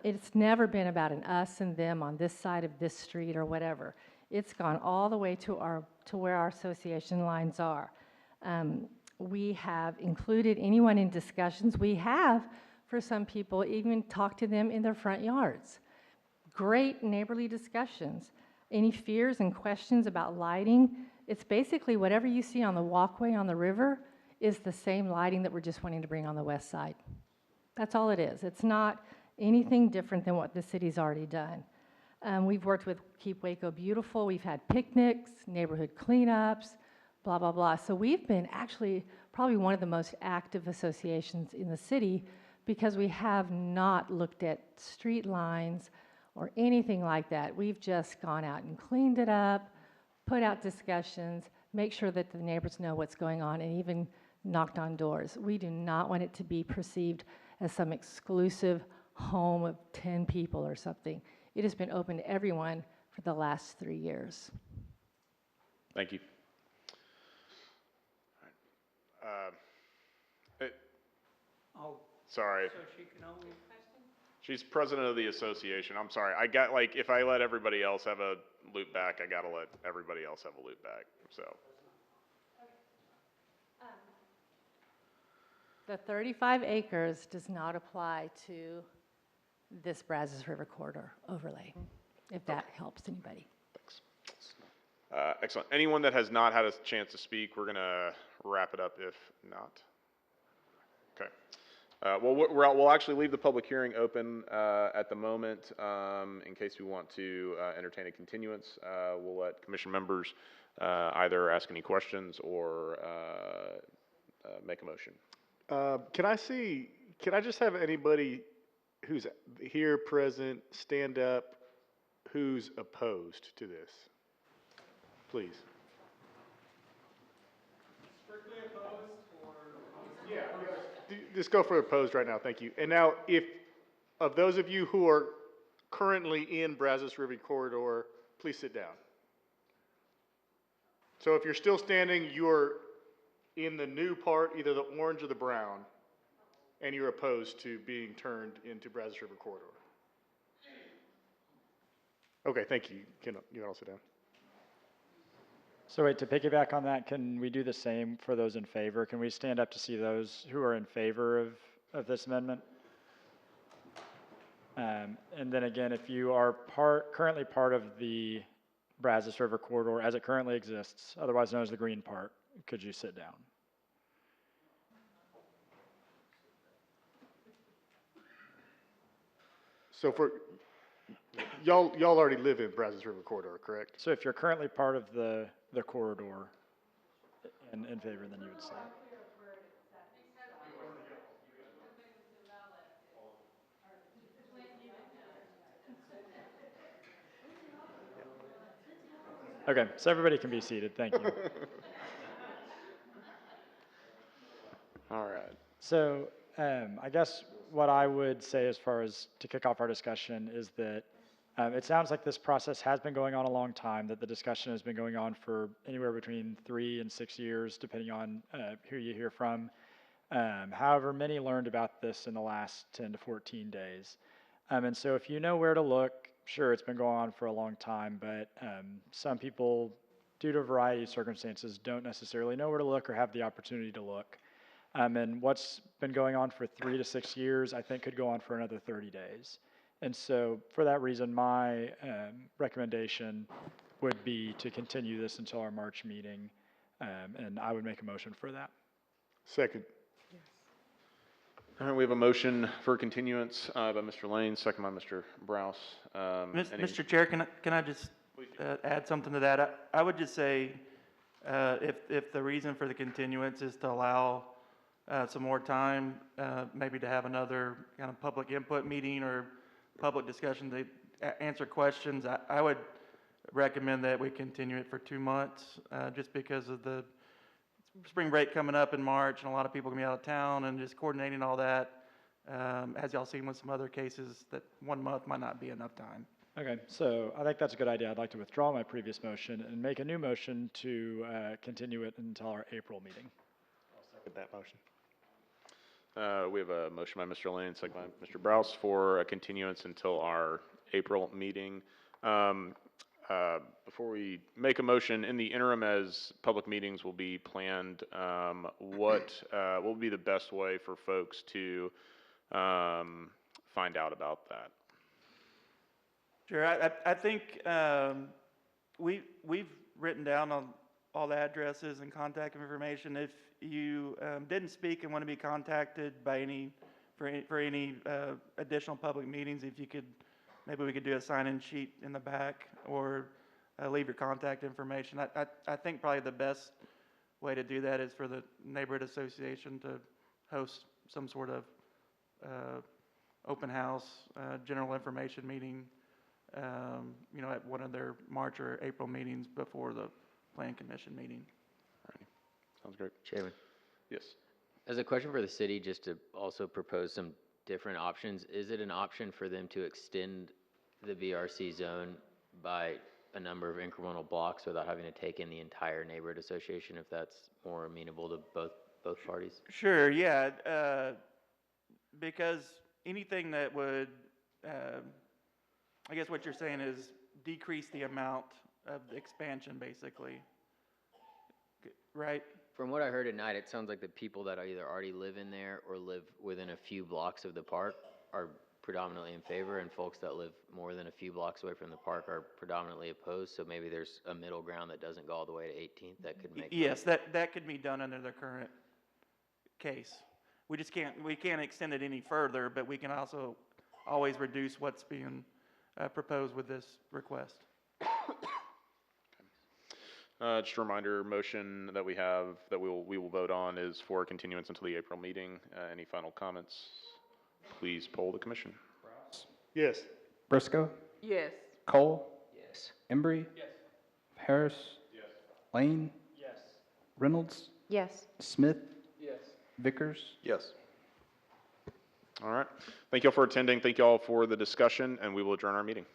It's never been about an us and them on this side of this street or whatever. It's gone all the way to where our association lines are. We have included anyone in discussions. We have, for some people, even talked to them in their front yards. Great neighborly discussions. Any fears and questions about lighting, it's basically whatever you see on the walkway on the river is the same lighting that we're just wanting to bring on the west side. That's all it is. It's not anything different than what the city's already done. We've worked with Keep Waco Beautiful. We've had picnics, neighborhood cleanups, blah, blah, blah. So we've been actually probably one of the most active associations in the city because we have not looked at street lines or anything like that. We've just gone out and cleaned it up, put out discussions, make sure that the neighbors know what's going on, and even knocked on doors. We do not want it to be perceived as some exclusive home of 10 people or something. It has been open to everyone for the last 3 years. Thank you. All right. Sorry. So she can only, She's president of the association. I'm sorry. I got, like, if I let everybody else have a loop back, I gotta let everybody else have a loop back, so. The 35 acres does not apply to this Brazos River Corridor overlay, if that helps anybody. Excellent. Anyone that has not had a chance to speak, we're gonna wrap it up if not. Okay. Well, we'll actually leave the public hearing open at the moment in case we want to entertain a continuance. We'll let commission members either ask any questions or make a motion. Can I just have anybody who's here present stand up who's opposed to this? Please. Strictly opposed or? Yeah, just go for opposed right now, thank you. And now, if, of those of you who are currently in Brazos River Corridor, please sit down. So if you're still standing, you're in the new part, either the orange or the brown, and you're opposed to being turned into Brazos River Corridor. Okay, thank you. You can all sit down. So wait, to piggyback on that, can we do the same for those in favor? Can we stand up to see those who are in favor of this amendment? And then again, if you are currently part of the Brazos River Corridor as it currently exists, otherwise known as the green part, could you sit down? So for, y'all already live in Brazos River Corridor, correct? So if you're currently part of the corridor and in favor, then you would say. Okay, so everybody can be seated, thank you. All right. So I guess what I would say as far as to kick off our discussion is that it sounds like this process has been going on a long time, that the discussion has been going on for anywhere between 3 and 6 years, depending on who you hear from. However, many learned about this in the last 10 to 14 days. And so if you know where to look, sure, it's been going on for a long time, but some people, due to a variety of circumstances, don't necessarily know where to look or have the opportunity to look. And what's been going on for 3 to 6 years, I think could go on for another 30 days. And so for that reason, my recommendation would be to continue this until our March meeting, and I would make a motion for that. Second. All right, we have a motion for continuance by Mr. Lane, second by Mr. Browse. Mr. Chair, can I just add something to that? I would just say, if the reason for the continuance is to allow some more time, maybe to have another kind of public input meeting or public discussion to answer questions, I would recommend that we continue it for 2 months, just because of the spring break coming up in March and a lot of people gonna be out of town and just coordinating all that. As y'all seen with some other cases, that 1 month might not be enough time. Okay, so I think that's a good idea. I'd like to withdraw my previous motion and make a new motion to continue it until our April meeting. I'll second that motion. We have a motion by Mr. Lane, second by Mr. Browse for a continuance until our April meeting. Before we make a motion, in the interim, as public meetings will be planned, what will be the best way for folks to find out about that? Sure, I think we've written down all the addresses and contact information. If you didn't speak and want to be contacted by for any additional public meetings, if you could, maybe we could do a sign-in sheet in the back or leave your contact information. I think probably the best way to do that is for the neighborhood association to host some sort of open house, general information meeting, at one of their March or April meetings before the Plan Commission meeting. All right. Sounds great. Chairman. Yes. As a question for the city, just to also propose some different options, is it an option for them to extend the BRC zone by a number of incremental blocks without having to take in the entire neighborhood association, if that's more amenable to both parties? Sure, yeah, because anything that would I guess what you're saying is decrease the amount of the expansion, basically, right? From what I heard at night, it sounds like the people that either already live in there or live within a few blocks of the park are predominantly in favor, and folks that live more than a few blocks away from the park are predominantly opposed, so maybe there's a middle ground that doesn't go all the way to 18th that could make. Yes, that could be done under the current case. We just can't extend it any further, but we can also always reduce what's being proposed with this request. Just a reminder, motion that we have, that we will vote on is for continuance until the April meeting. Any final comments? Please poll the commission. Yes. Briscoe, Yes. Cole, Yes. Embry. Yes. Harris. Yes. Lane, Yes. Reynolds, Yes. Smith, Yes. Vickers. Yes. All right. Thank you all for attending. Thank you all for the discussion, and we will adjourn our meeting.